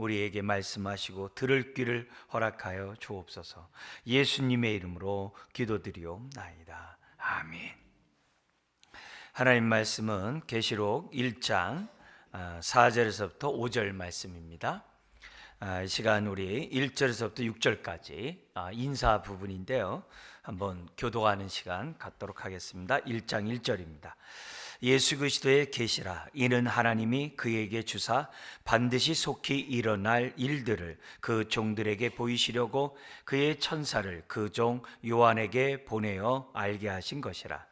우리에게 말씀하시고 들을 귀를 허락하여 주옵소서. 예수님의 이름으로 기도드리옵나이다. 아멘. 하나님 말씀은 계시록 1장 4절에서부터 5절 말씀입니다. 이 시간 우리 1절에서부터 6절까지 인사 부분인데요, 한번 교도하는 시간 갖도록 하겠습니다. 1장 1절입니다. 예수 그리스도의 계시라. 이는 하나님이 그에게 주사 반드시 속히 일어날 일들을 그 종들에게 보이시려고 그의 천사를 그 종 요한에게 보내어 알게 하신 것이라.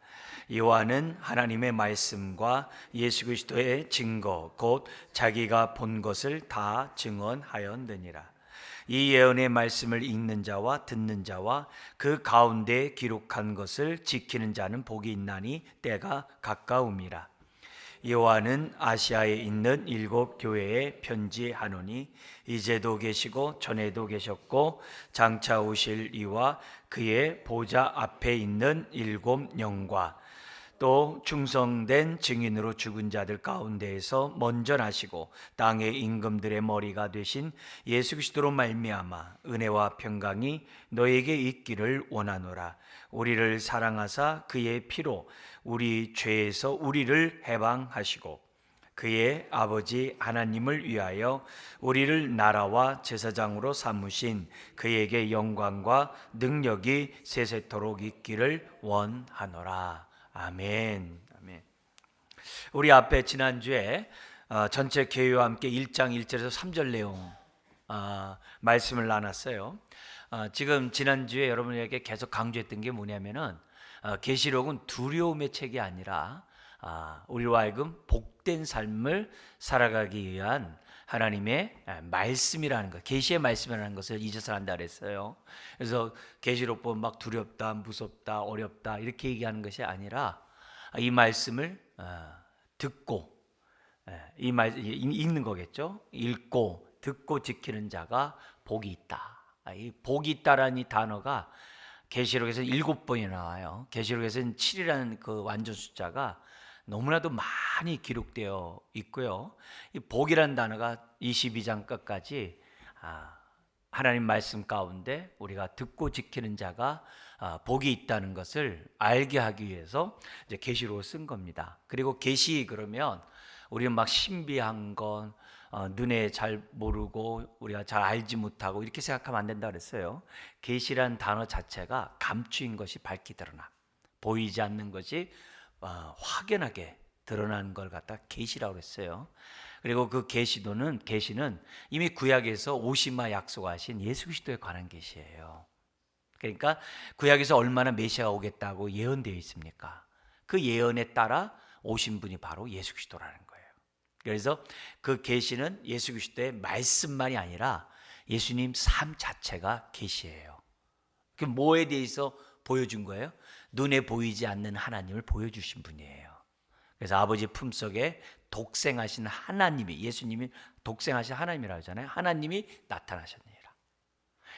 요한은 하나님의 말씀과 예수 그리스도의 증거 곧 자기가 본 것을 다 증언하였느니라. 이 예언의 말씀을 읽는 자와 듣는 자와 그 가운데 기록한 것을 지키는 자는 복이 있나니 때가 가까움이라. 요한은 아시아에 있는 7 교회에 편지하노니 이제도 계시고 전에도 계셨고 장차 오실 이와 그의 보좌 앞에 있는 7 영과 또 충성된 증인으로 죽은 자들 가운데에서 먼저 나시고 땅의 임금들의 머리가 되신 예수 그리스도로 말미암아 은혜와 평강이 너에게 있기를 원하노라. 우리를 사랑하사 그의 피로 우리 죄에서 우리를 해방하시고 그의 아버지 하나님을 위하여 우리를 나라와 제사장으로 삼으신 그에게 영광과 능력이 세세토록 있기를 원하노라. 아멘. 아멘. 우리 앞에 지난주에 전체 교회와 함께 1장 1절에서 3절 내용 말씀을 나눴어요. 지금 지난주에 여러분에게 계속 강조했던 게 뭐냐면은 계시록은 두려움의 책이 아니라 우리로 하여금 복된 삶을 살아가기 위한 하나님의 말씀이라는 것, 계시의 말씀이라는 것을 잊어서 한다 그랬어요. 그래서 계시록 보면 막 두렵다, 무섭다, 어렵다 이렇게 얘기하는 것이 아니라 이 말씀을 듣고 읽는 거겠죠. 읽고 듣고 지키는 자가 복이 있다. 이 복이 있다라는 이 단어가 계시록에서 7번이 나와요. 계시록에서는 7이라는 그 완전 숫자가 너무나도 많이 기록되어 있고요. 이 복이라는 단어가 22장 끝까지 하나님 말씀 가운데 우리가 듣고 지키는 자가 복이 있다는 것을 알게 하기 위해서 이제 계시록을 쓴 겁니다. 그리고 계시 그러면 우리는 막 신비한 건 눈에 잘 모르고 우리가 잘 알지 못하고 이렇게 생각하면 안 된다 그랬어요. 계시란 단어 자체가 감추인 것이 밝히 드러나, 보이지 않는 것이 확연하게 드러나는 걸 갖다 계시라고 했어요. 그리고 그 계시는 이미 구약에서 오시마 약속하신 예수 그리스도에 관한 계시예요. 그러니까 구약에서 얼마나 메시아가 오겠다고 예언되어 있습니까? 그 예언에 따라 오신 분이 바로 예수 그리스도라는 거예요. 그래서 그 계시는 예수 그리스도의 말씀만이 아니라 예수님 삶 자체가 계시예요. 그 뭐에 대해서 보여준 거예요? 눈에 보이지 않는 하나님을 보여주신 분이에요. 그래서 아버지 품속에 독생하신 하나님이, 예수님이 독생하신 하나님이라고 하잖아요. 하나님이 나타나셨느니라.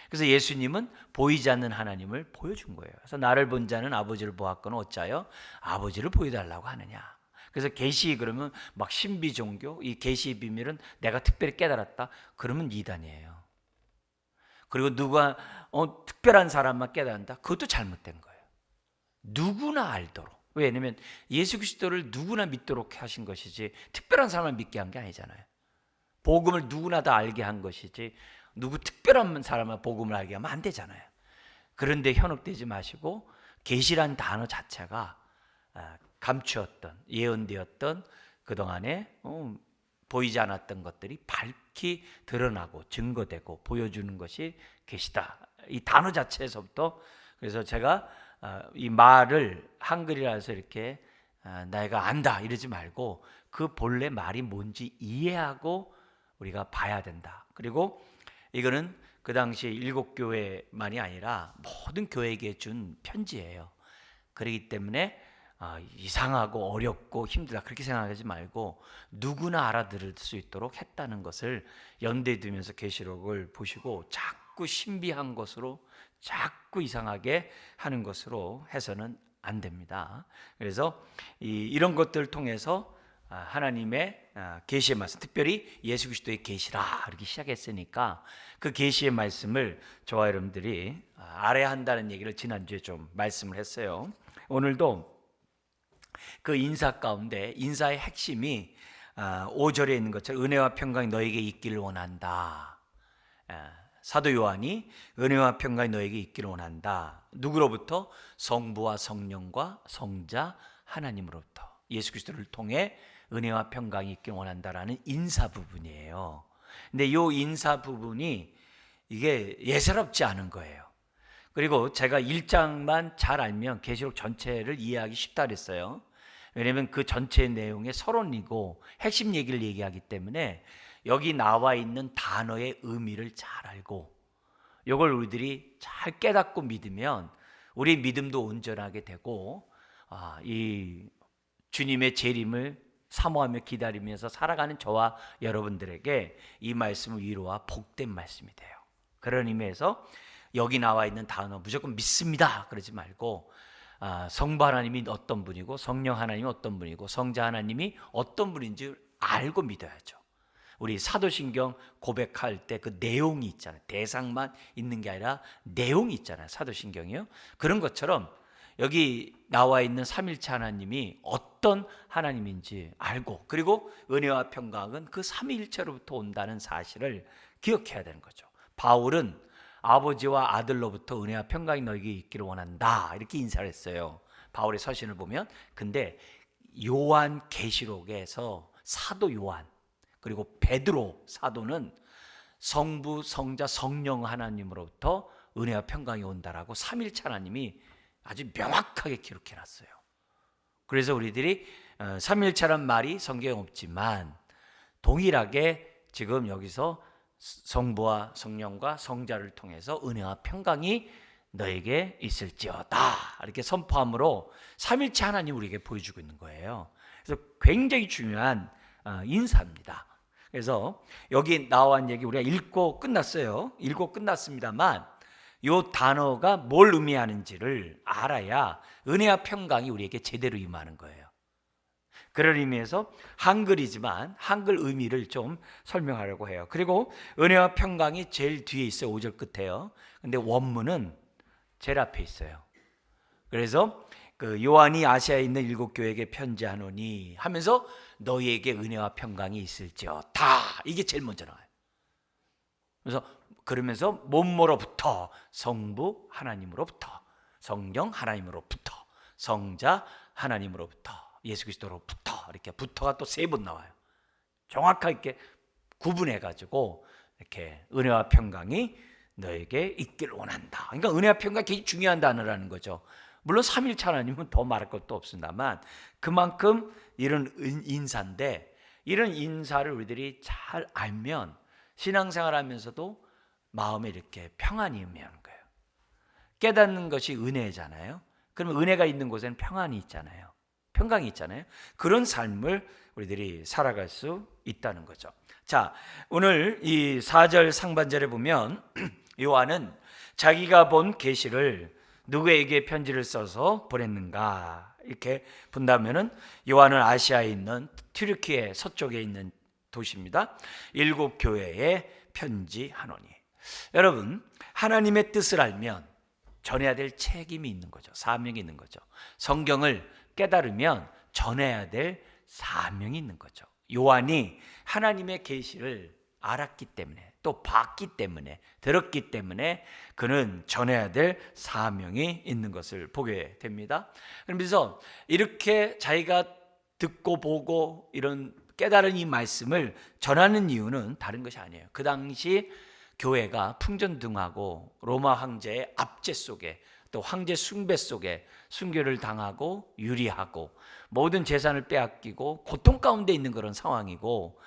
그래서 예수님은 보이지 않는 하나님을 보여준 거예요. 그래서 나를 본 자는 아버지를 보았거늘 어찌하여 아버지를 보여달라고 하느냐. 그래서 계시 그러면 막 신비 종교, 이 계시의 비밀은 내가 특별히 깨달았다 그러면 이단이에요. 그리고 누가 특별한 사람만 깨닫는다, 그것도 잘못된 거예요. 누구나 알도록. 왜냐하면 예수 그리스도를 누구나 믿도록 하신 것이지 특별한 사람을 믿게 한 게 아니잖아요. 복음을 누구나 다 알게 한 것이지 누구 특별한 사람만 복음을 알게 하면 안 되잖아요. 그런데 현혹되지 마시고 계시란 단어 자체가 감추었던, 예언되었던 그동안에 보이지 않았던 것들이 밝히 드러나고 증거되고 보여주는 것이 계시다. 이 단어 자체에서부터. 그래서 제가 이 말을 한글이라서 이렇게 내가 안다 이러지 말고 그 본래 말이 뭔지 이해하고 우리가 봐야 된다. 그리고 이거는 그 당시 7 교회만이 아니라 모든 교회에게 준 편지예요. 그렇기 때문에 이상하고 어렵고 힘들다 그렇게 생각하지 말고 누구나 알아들을 수 있도록 했다는 것을 연대에 두면서 계시록을 보시고 자꾸 신비한 것으로, 자꾸 이상하게 하는 것으로 해서는 안 됩니다. 그래서 이런 것들을 통해서 하나님의 계시의 말씀, 특별히 예수 그리스도의 계시라 이렇게 시작했으니까 그 계시의 말씀을 저와 여러분들이 알아야 한다는 얘기를 지난주에 좀 말씀을 했어요. 오늘도 그 인사 가운데 인사의 핵심이 5절에 있는 것처럼 은혜와 평강이 너에게 있기를 원한다. 사도 요한이 은혜와 평강이 너에게 있기를 원한다. 누구로부터? 성부와 성령과 성자 하나님으로부터 예수 그리스도를 통해 은혜와 평강이 있기를 원한다라는 인사 부분이에요. 근데 이 인사 부분이 이게 예사롭지 않은 거예요. 그리고 제가 1장만 잘 알면 계시록 전체를 이해하기 쉽다 그랬어요. 왜냐하면 그 전체의 내용의 서론이고 핵심 얘기를 얘기하기 때문에 여기 나와 있는 단어의 의미를 잘 알고 이걸 우리들이 잘 깨닫고 믿으면 우리 믿음도 온전하게 되고 이 주님의 재림을 사모하며 기다리면서 살아가는 저와 여러분들에게 이 말씀은 위로와 복된 말씀이 돼요. 그런 의미에서 여기 나와 있는 단어 무조건 믿습니다 그러지 말고 성부 하나님이 어떤 분이고 성령 하나님이 어떤 분이고 성자 하나님이 어떤 분인지 알고 믿어야죠. 우리 사도신경 고백할 때 그 내용이 있잖아요. 대상만 있는 게 아니라 내용이 있잖아요. 사도신경이요. 그런 것처럼 여기 나와 있는 삼일체 하나님이 어떤 하나님인지 알고 그리고 은혜와 평강은 그 삼위일체로부터 온다는 사실을 기억해야 되는 거죠. 바울은 아버지와 아들로부터 은혜와 평강이 너에게 있기를 원한다 이렇게 인사를 했어요. 바울의 서신을 보면. 근데 요한 계시록에서 사도 요한 그리고 베드로 사도는 성부 성자 성령 하나님으로부터 은혜와 평강이 온다라고 삼일체 하나님이 아주 명확하게 기록해 놨어요. 그래서 우리들이 삼일체란 말이 성경에 없지만 동일하게 지금 여기서 성부와 성령과 성자를 통해서 은혜와 평강이 너에게 있을지어다 이렇게 선포함으로 삼일체 하나님 우리에게 보여주고 있는 거예요. 그래서 굉장히 중요한 인사입니다. 그래서 여기 나온 얘기 우리가 읽고 끝났어요. 읽고 끝났습니다만 이 단어가 뭘 의미하는지를 알아야 은혜와 평강이 우리에게 제대로 임하는 거예요. 그런 의미에서 한글이지만 한글 의미를 좀 설명하려고 해요. 그리고 은혜와 평강이 제일 뒤에 있어요. 5절 끝에요. 근데 원문은 제일 앞에 있어요. 그래서 그 요한이 아시아에 있는 7교회에게 편지하노니 하면서 너희에게 은혜와 평강이 있을지어다 이게 제일 먼저 나와요. 그래서 그러면서 몸으로부터 성부 하나님으로부터 성령 하나님으로부터 성자 하나님으로부터 예수 그리스도로부터 이렇게 부터가 또 3번 나와요. 정확하게 구분해 가지고 이렇게 은혜와 평강이 너에게 있기를 원한다. 그러니까 은혜와 평강이 굉장히 중요한 단어라는 거죠. 물론 삼일체 하나님은 더 말할 것도 없습니다만 그만큼 이런 인사인데 이런 인사를 우리들이 잘 알면 신앙생활하면서도 마음에 이렇게 평안이 임하는 거예요. 깨닫는 것이 은혜잖아요. 그러면 은혜가 있는 곳에는 평안이 있잖아요. 평강이 있잖아요. 그런 삶을 우리들이 살아갈 수 있다는 거죠. 자, 오늘 이 4절 상반절에 보면 요한은 자기가 본 계시를 누구에게 편지를 써서 보냈는가 이렇게 본다면은 요한은 아시아에 있는 튀르키예 서쪽에 있는 도시입니다. 7교회에 편지하노니. 여러분, 하나님의 뜻을 알면 전해야 될 책임이 있는 거죠. 사명이 있는 거죠. 성경을 깨달으면 전해야 될 사명이 있는 거죠. 요한이 하나님의 계시를 알았기 때문에 또 봤기 때문에 들었기 때문에 그는 전해야 될 사명이 있는 것을 보게 됩니다. 그러면서 이렇게 자기가 듣고 보고 이런 깨달은 이 말씀을 전하는 이유는 다른 것이 아니에요. 그 당시 교회가 풍전등하고 로마 황제의 압제 속에 또 황제 숭배 속에 순교를 당하고 유리하고 모든 재산을 빼앗기고 고통 가운데 있는 그런 상황이고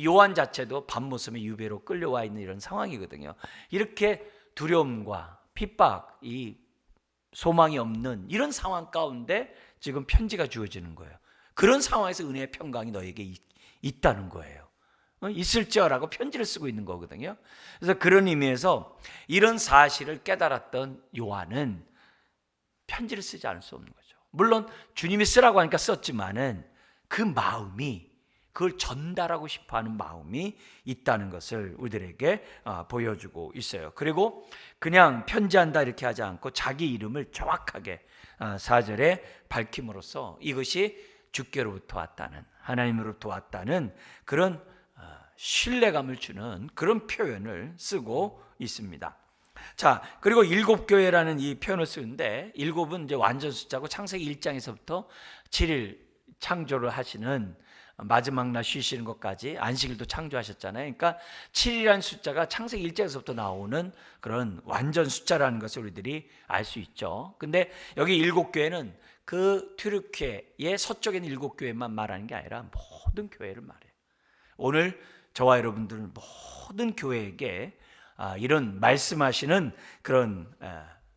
요한 자체도 밤모섬의 유배로 끌려와 있는 이런 상황이거든요. 이렇게 두려움과 핍박, 이 소망이 없는 이런 상황 가운데 지금 편지가 주어지는 거예요. 그런 상황에서 은혜의 평강이 너에게 있다는 거예요. 있을지어라고 편지를 쓰고 있는 거거든요. 그래서 그런 의미에서 이런 사실을 깨달았던 요한은 편지를 쓰지 않을 수 없는 거죠. 물론 주님이 쓰라고 하니까 썼지만은 그 마음이 그걸 전달하고 싶어하는 마음이 있다는 것을 우리들에게 보여주고 있어요. 그리고 그냥 편지한다 이렇게 하지 않고 자기 이름을 정확하게 4절에 밝힘으로써 이것이 주께로부터 왔다는, 하나님으로부터 왔다는 그런 신뢰감을 주는 그런 표현을 쓰고 있습니다. 자, 그리고 일곱 교회라는 이 표현을 쓰는데, 일곱은 이제 완전 숫자고 창세기 1장에서부터 7일 창조를 하시는, 마지막 날 쉬시는 것까지 안식일도 창조하셨잖아요. 그러니까 7이라는 숫자가 창세기 1장에서부터 나오는 그런 완전 숫자라는 것을 우리들이 알 수 있죠. 근데 여기 일곱 교회는 그 튀르키예의 서쪽에 있는 일곱 교회만 말하는 게 아니라 모든 교회를 말해요. 오늘 저와 여러분들은 모든 교회에게 이런 말씀하시는 그런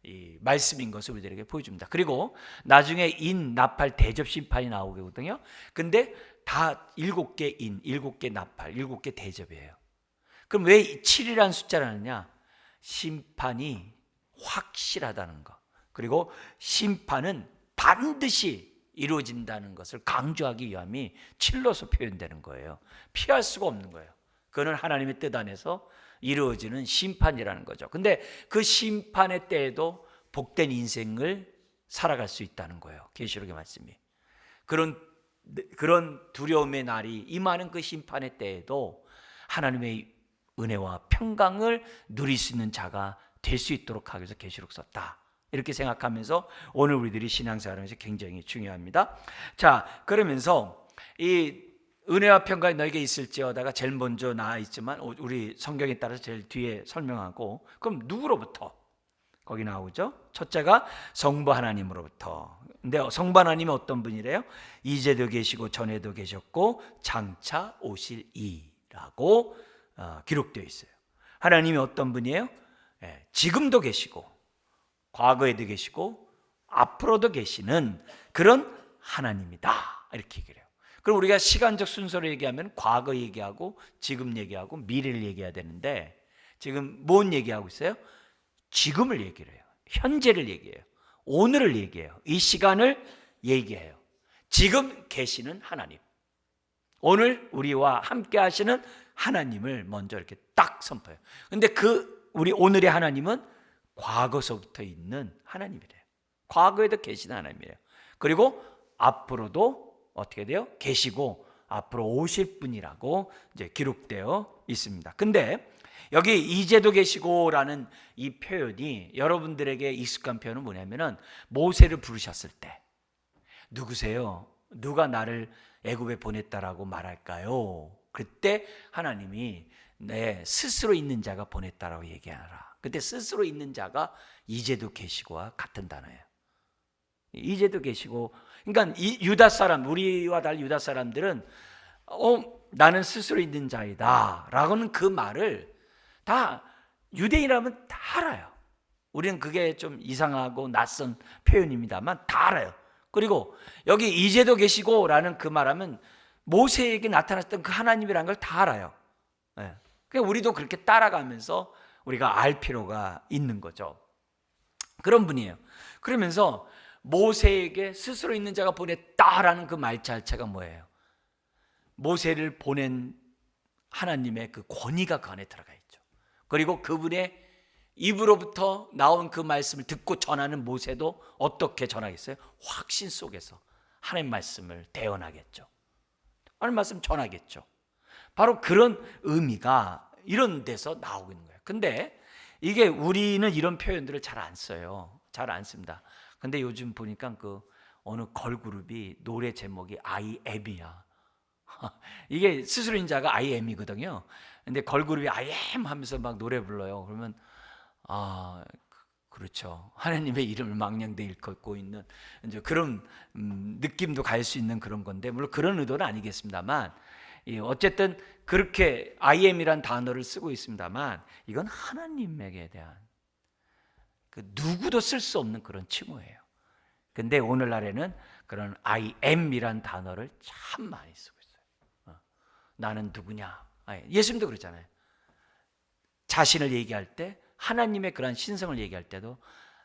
이 말씀인 것을 우리들에게 보여줍니다. 그리고 나중에 인, 나팔, 대접, 심판이 나오거든요. 근데 다 7개 인, 7개 나팔, 7개 대접이에요. 그럼 왜 7이라는 숫자를 하느냐? 심판이 확실하다는 것, 그리고 심판은 반드시 이루어진다는 것을 강조하기 위함이 7로서 표현되는 거예요. 피할 수가 없는 거예요. 그거는 하나님의 뜻 안에서 이루어지는 심판이라는 거죠. 근데 그 심판의 때에도 복된 인생을 살아갈 수 있다는 거예요. 계시록의 말씀이. 그런 두려움의 날이 임하는 그 심판의 때에도 하나님의 은혜와 평강을 누릴 수 있는 자가 될 수 있도록 하기 위해서 계시록 썼다, 이렇게 생각하면서 오늘 우리들이 신앙생활하는 것이 굉장히 중요합니다. 자, 그러면서 이 은혜와 평강이 너에게 있을지어다가 제일 먼저 나와 있지만 우리 성경에 따라서 제일 뒤에 설명하고, 그럼 누구로부터? 거기 나오죠. 첫째가 성부 하나님으로부터. 근데 성부 하나님이 어떤 분이래요? 이제도 계시고 전에도 계셨고 장차 오실 이라고 기록되어 있어요. 하나님이 어떤 분이에요? 지금도 계시고 과거에도 계시고 앞으로도 계시는 그런 하나님이다, 이렇게 얘기를 해요. 그럼 우리가 시간적 순서로 얘기하면 과거 얘기하고 지금 얘기하고 미래를 얘기해야 되는데, 지금 뭔 얘기하고 있어요? 지금을 얘기를 해요. 현재를 얘기해요. 오늘을 얘기해요. 이 시간을 얘기해요. 지금 계시는 하나님, 오늘 우리와 함께 하시는 하나님을 먼저 이렇게 딱 선포해요. 근데 우리 오늘의 하나님은 과거서부터 있는 하나님이래요. 과거에도 계시는 하나님이래요. 그리고 앞으로도 어떻게 돼요? 계시고 앞으로 오실 분이라고 이제 기록되어 있습니다. 근데 여기 이제도 계시고라는 이 표현이 여러분들에게 익숙한 표현은 뭐냐면은 모세를 부르셨을 때, 누구세요? 누가 나를 애굽에 보냈다라고 말할까요? 그때 하나님이 내 스스로 있는 자가 보냈다라고 얘기하라. 그때 스스로 있는 자가 이제도 계시고와 같은 단어예요. 이제도 계시고, 그러니까 이 유다 사람, 우리와 달리 유다 사람들은 나는 스스로 있는 자이다 라고는 그 말을 다 유대인이라면 다 알아요. 우리는 그게 좀 이상하고 낯선 표현입니다만 다 알아요. 그리고 여기 이제도 계시고 라는 그 말하면 모세에게 나타났던 그 하나님이라는 걸 다 알아요. 그러니까 우리도 그렇게 따라가면서 우리가 알 필요가 있는 거죠. 그런 분이에요. 그러면서 모세에게 스스로 있는 자가 보냈다라는 그 말 자체가 뭐예요? 모세를 보낸 하나님의 그 권위가 그 안에 들어가 있죠. 그리고 그분의 입으로부터 나온 그 말씀을 듣고 전하는 모세도 어떻게 전하겠어요? 확신 속에서 하나님 말씀을 대언하겠죠. 하나님 말씀 전하겠죠. 바로 그런 의미가 이런 데서 나오고 있는 거예요. 근데 이게 우리는 이런 표현들을 잘 안 써요. 잘 안 씁니다. 근데 요즘 보니까 그 어느 걸그룹이 노래 제목이 I am이야. 이게 스스로인 자가 I am이거든요. 근데 걸그룹이 I am 하면서 막 노래 불러요. 그러면 그렇죠. 하나님의 이름을 망령되이 일컫고 있는 이제 그런 느낌도 갈 수 있는 그런 건데, 물론 그런 의도는 아니겠습니다만, 어쨌든 그렇게 I am이란 단어를 쓰고 있습니다만, 이건 하나님에게 대한 그 누구도 쓸 수 없는 그런 칭호예요. 근데 오늘날에는 그런 I am이란 단어를 참 많이 쓰고 있어요. 나는 누구냐? 예수님도 그랬잖아요. 자신을 얘기할 때, 하나님의 그런 신성을 얘기할 때도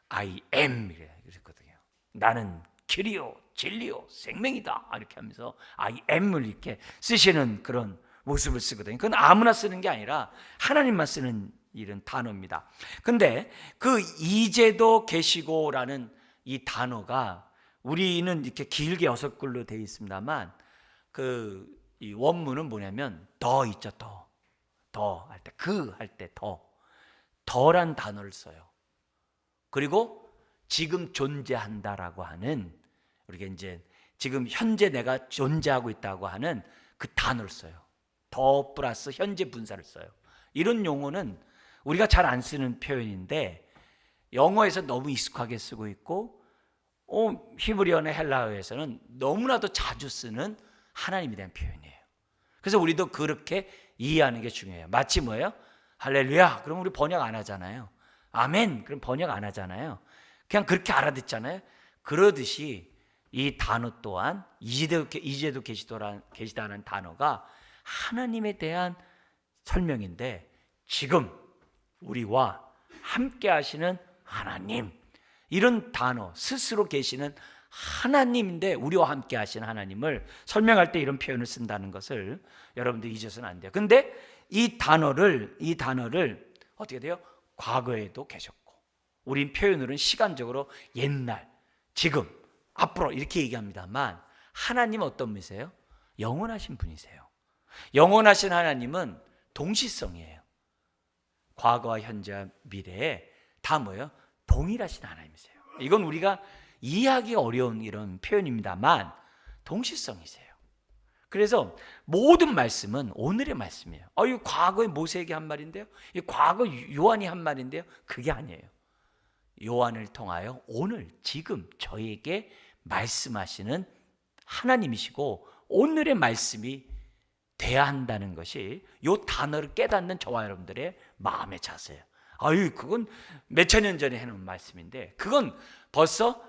I am 이랬거든요. 나는 길이요 진리요 생명이다 이렇게 하면서 이 M을 이렇게 쓰시는 그런 모습을 쓰거든요. 그건 아무나 쓰는 게 아니라 하나님만 쓰는 이런 단어입니다. 근데 그 이제도 계시고라는 이 단어가 우리는 이렇게 길게 6글로 되어 있습니다만 이 원문은 뭐냐면 더 있죠. 더 할 때, 그 할 때 더란 단어를 써요. 그리고 지금 존재한다라고 하는, 우리가 이제 지금 현재 내가 존재하고 있다고 하는 그 단어를 써요. 더 플러스 현재 분사를 써요. 이런 용어는 우리가 잘 안 쓰는 표현인데 영어에서 너무 익숙하게 쓰고 있고 히브리어나 헬라어에서는 너무나도 자주 쓰는 하나님에 대한 표현이에요. 그래서 우리도 그렇게 이해하는 게 중요해요. 마치 뭐예요? 할렐루야 그럼 우리 번역 안 하잖아요. 아멘 그럼 번역 안 하잖아요. 그냥 그렇게 알아듣잖아요. 그러듯이 이 단어 또한 이제도 계시다는 단어가 하나님에 대한 설명인데, 지금 우리와 함께 하시는 하나님, 이런 단어, 스스로 계시는 하나님인데 우리와 함께 하시는 하나님을 설명할 때 이런 표현을 쓴다는 것을 여러분들 잊어서는 안 돼요. 근데 이 단어를 어떻게 돼요? 과거에도 계셨고, 우린 표현으로는 시간적으로 옛날, 지금, 앞으로 이렇게 얘기합니다만 하나님은 어떤 분이세요? 영원하신 분이세요. 영원하신 하나님은 동시성이에요. 과거와 현재와 미래에 다 뭐예요? 동일하신 하나님이세요. 이건 우리가 이해하기 어려운 이런 표현입니다만 동시성이세요. 그래서 모든 말씀은 오늘의 말씀이에요. 이거 과거에 모세에게 한 말인데요, 이 과거 요한이 한 말인데요, 그게 아니에요. 요한을 통하여 오늘 지금 저에게 말씀하시는 하나님이시고 오늘의 말씀이 돼야 한다는 것이 이 단어를 깨닫는 저와 여러분들의 마음의 자세예요. 그건 몇천 년 전에 해놓은 말씀인데 그건 벌써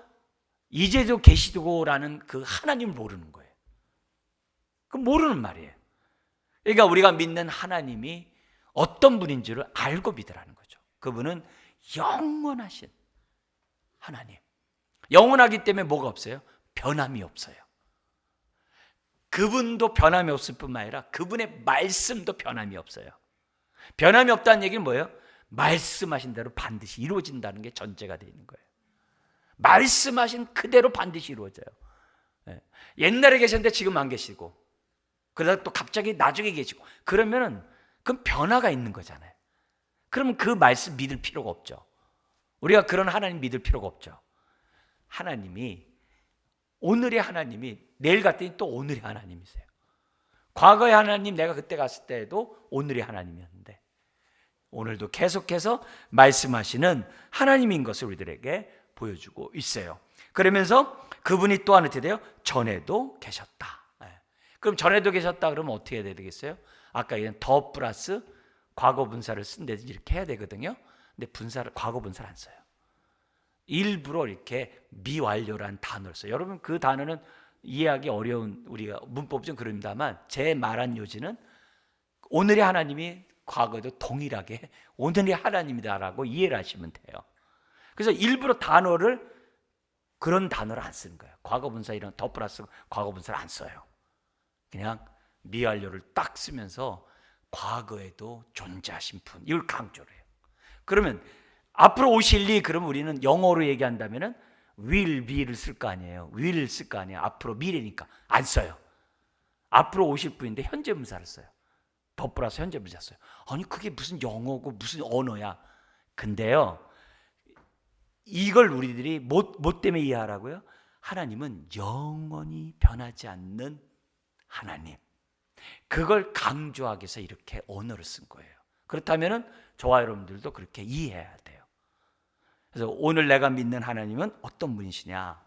이제도 계시고라는 그 하나님을 모르는 거예요. 그 모르는 말이에요. 그러니까 우리가 믿는 하나님이 어떤 분인지를 알고 믿으라는 거죠. 그분은 영원하신 하나님. 영원하기 때문에 뭐가 없어요? 변함이 없어요. 그분도 변함이 없을 뿐만 아니라 그분의 말씀도 변함이 없어요. 변함이 없다는 얘기는 뭐예요? 말씀하신 대로 반드시 이루어진다는 게 전제가 되어 있는 거예요. 말씀하신 그대로 반드시 이루어져요. 옛날에 계셨는데 지금 안 계시고, 그러다 또 갑자기 나중에 계시고, 그러면은 그건 변화가 있는 거잖아요. 그러면 그 말씀 믿을 필요가 없죠. 우리가 그런 하나님 믿을 필요가 없죠. 하나님이, 오늘의 하나님이 내일 갔더니 또 오늘의 하나님이세요. 과거의 하나님, 내가 그때 갔을 때도 오늘의 하나님이었는데 오늘도 계속해서 말씀하시는 하나님인 것을 우리들에게 보여주고 있어요. 그러면서 그분이 또한 어떻게 돼요? 전에도 계셨다. 그럼 전에도 계셨다 그러면 어떻게 해야 되겠어요? 아까 얘기한 더 플러스 과거 분사를 쓴다든지 이렇게 해야 되거든요. 근데 과거 분사를 안 써요. 일부러 이렇게 미완료라는 단어를 써요. 여러분 그 단어는 이해하기 어려운, 우리가 문법은 그럽니다만 제 말한 요지는 오늘의 하나님이 과거에도 동일하게 오늘의 하나님이다라고 이해를 하시면 돼요. 그래서 일부러 그런 단어를 안 쓰는 거예요. 과거 분사 이런 더 플러스 과거 분사를 안 써요. 그냥 미완료를 딱 쓰면서 과거에도 존재하신 분, 이걸 강조를 해요. 그러면 앞으로 오실 리, 그러면 우리는 영어로 얘기한다면은 will be를 쓸 거 아니에요. will 쓸 거 아니에요. 앞으로 미래니까 안 써요. 앞으로 오실 분인데 현재 분사를 써요. 더 플러스 현재 분사 써요. 아니 그게 무슨 영어고 무슨 언어야. 근데요, 이걸 우리들이 뭐 때문에 이해하라고요? 하나님은 영원히 변하지 않는 하나님. 그걸 강조하기 위해서 이렇게 언어를 쓴 거예요. 그렇다면 저와 여러분들도 그렇게 이해해야 돼요. 그래서 오늘 내가 믿는 하나님은 어떤 분이시냐?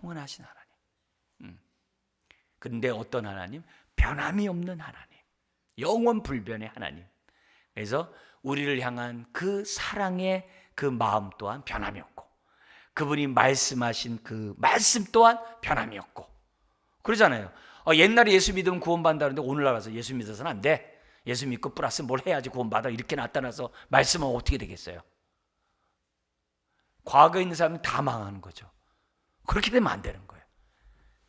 영원하신 하나님. 그런데 어떤 하나님? 변함이 없는 하나님. 영원 불변의 하나님. 그래서 우리를 향한 그 사랑의 그 마음 또한 변함이 없고, 그분이 말씀하신 그 말씀 또한 변함이 없고, 그러잖아요. 옛날에 예수 믿으면 구원받는다는데 오늘날 와서 예수 믿어서는 안 돼. 예수 믿고 플러스 뭘 해야지 구원받아. 이렇게 나타나서 말씀하면 어떻게 되겠어요? 과거에 있는 사람은 다 망하는 거죠. 그렇게 되면 안 되는 거예요.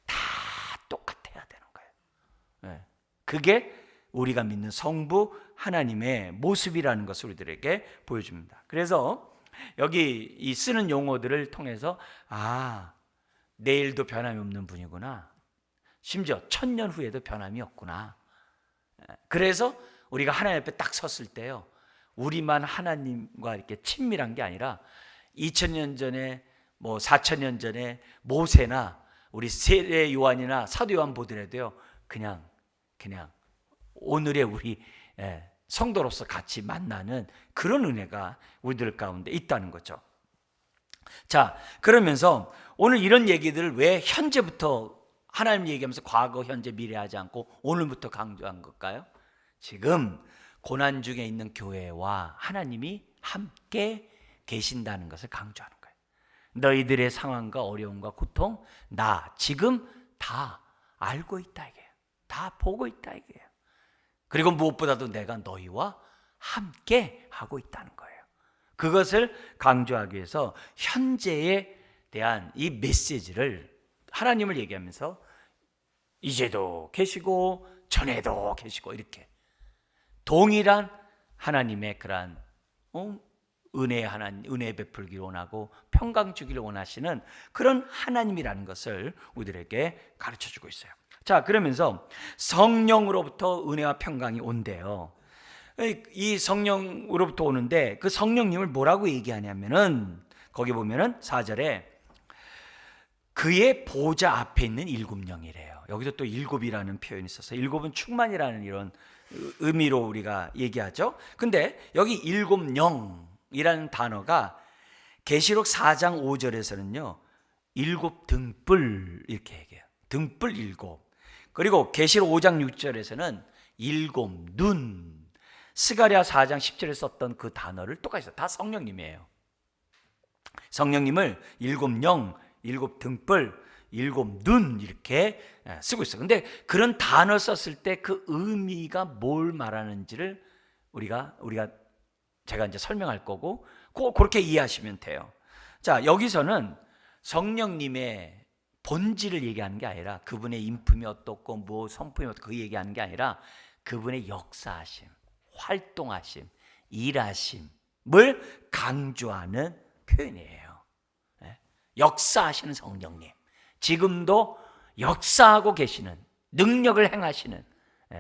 다 똑같아야 되는 거예요. 그게 우리가 믿는 성부 하나님의 모습이라는 것을 우리들에게 보여줍니다. 그래서 여기 이 쓰는 용어들을 통해서 내일도 변함이 없는 분이구나. 심지어 1000년 후에도 변함이 없구나. 그래서 우리가 하나님 앞에 딱 섰을 때요, 우리만 하나님과 이렇게 친밀한 게 아니라 2000년 전에 4000년 전에 모세나 우리 세례 요한이나 사도 요한 보더라도요, 그냥 오늘의 우리 성도로서 같이 만나는 그런 은혜가 우리들 가운데 있다는 거죠. 자, 그러면서 오늘 이런 얘기들을 왜 현재부터 하나님 얘기하면서 과거, 현재, 미래 하지 않고 오늘부터 강조한 걸까요? 지금 고난 중에 있는 교회와 하나님이 함께 계신다는 것을 강조하는 거예요. 너희들의 상황과 어려움과 고통 나 지금 다 알고 있다 이게요. 다 보고 있다 이게요. 그리고 무엇보다도 내가 너희와 함께 하고 있다는 거예요. 그것을 강조하기 위해서 현재에 대한 이 메시지를 하나님을 얘기하면서 이제도 계시고 전에도 계시고 이렇게 동일한 하나님의 그러한 은혜 베풀기를 원하고 평강 주기를 원하시는 그런 하나님이라는 것을 우리들에게 가르쳐주고 있어요. 자, 그러면서 성령으로부터 은혜와 평강이 온대요. 이 성령으로부터 오는데 그 성령님을 뭐라고 얘기하냐면은 거기 보면은 4절에 그의 보좌 앞에 있는 일곱 영이래요. 여기서 또 일곱이라는 표현이 있어서 일곱은 충만이라는 이런 의미로 우리가 얘기하죠. 근데 여기 일곱 영이라는 단어가 계시록 4장 5절에서는요 일곱 등불 이렇게 얘기해요. 등불 일곱. 그리고 계시록 5장 6절에서는 일곱 눈. 스가랴 4장 10절에 썼던 그 단어를 똑같이 써요. 다 성령님이에요. 성령님을 일곱 영, 일곱 등불, 일곱 눈 이렇게 쓰고 있어요. 근데 그런 단어 썼을 때 그 의미가 뭘 말하는지를 제가 이제 설명할 거고 그렇게 이해하시면 돼요. 자, 여기서는 성령님의 본질을 얘기하는 게 아니라 그분의 인품이 어떻고 뭐 성품이 어떻고 그 얘기하는 게 아니라 그분의 역사하심, 활동하심, 일하심을 강조하는 표현이에요. 역사하시는 성령님, 지금도 역사하고 계시는, 능력을 행하시는,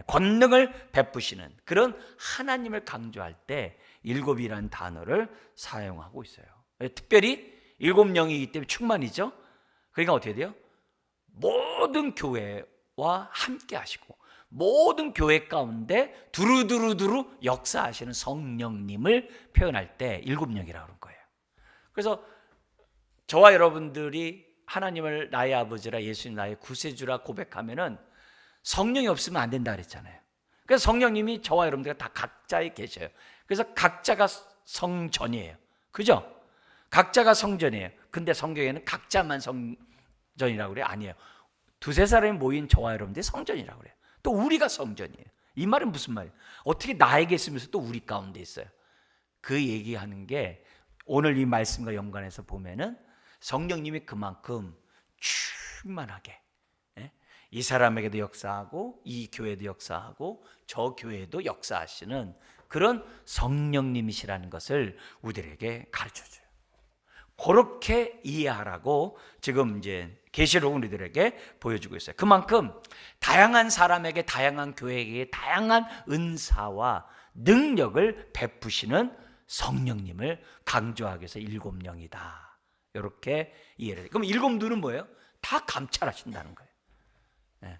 권능을 베푸시는 그런 하나님을 강조할 때 일곱이라는 단어를 사용하고 있어요. 특별히 일곱 영이기 때문에 충만이죠. 그러니까 어떻게 돼요? 모든 교회와 함께 하시고 모든 교회 가운데 두루두루 역사하시는 성령님을 표현할 때 일곱 영이라고 그런 거예요. 그래서 저와 여러분들이 하나님을 나의 아버지라 예수님 나의 구세주라 고백하면은 성령이 없으면 안 된다 그랬잖아요. 그래서 성령님이 저와 여러분들과 다 각자에 계셔요. 그래서 각자가 성전이에요. 그죠? 각자가 성전이에요. 근데 성경에는 각자만 성전이라고 그래요? 아니에요. 두세 사람이 모인 저와 여러분들이 성전이라고 그래요. 또 우리가 성전이에요. 이 말은 무슨 말이에요? 어떻게 나에게 있으면서 또 우리 가운데 있어요? 그 얘기하는 게 오늘 이 말씀과 연관해서 보면은 성령님이 그만큼 충만하게 이 사람에게도 역사하고 이 교회도 역사하고 저 교회도 역사하시는 그런 성령님이시라는 것을 우리들에게 가르쳐줘요. 그렇게 이해하라고 지금 이제 계시록은 우리들에게 보여주고 있어요. 그만큼 다양한 사람에게, 다양한 교회에게 다양한 은사와 능력을 베푸시는 성령님을 강조하기 위해서 일곱 영이다. 이렇게 이해를 해요. 그럼 일곱 눈은 뭐예요? 다 감찰하신다는 거예요.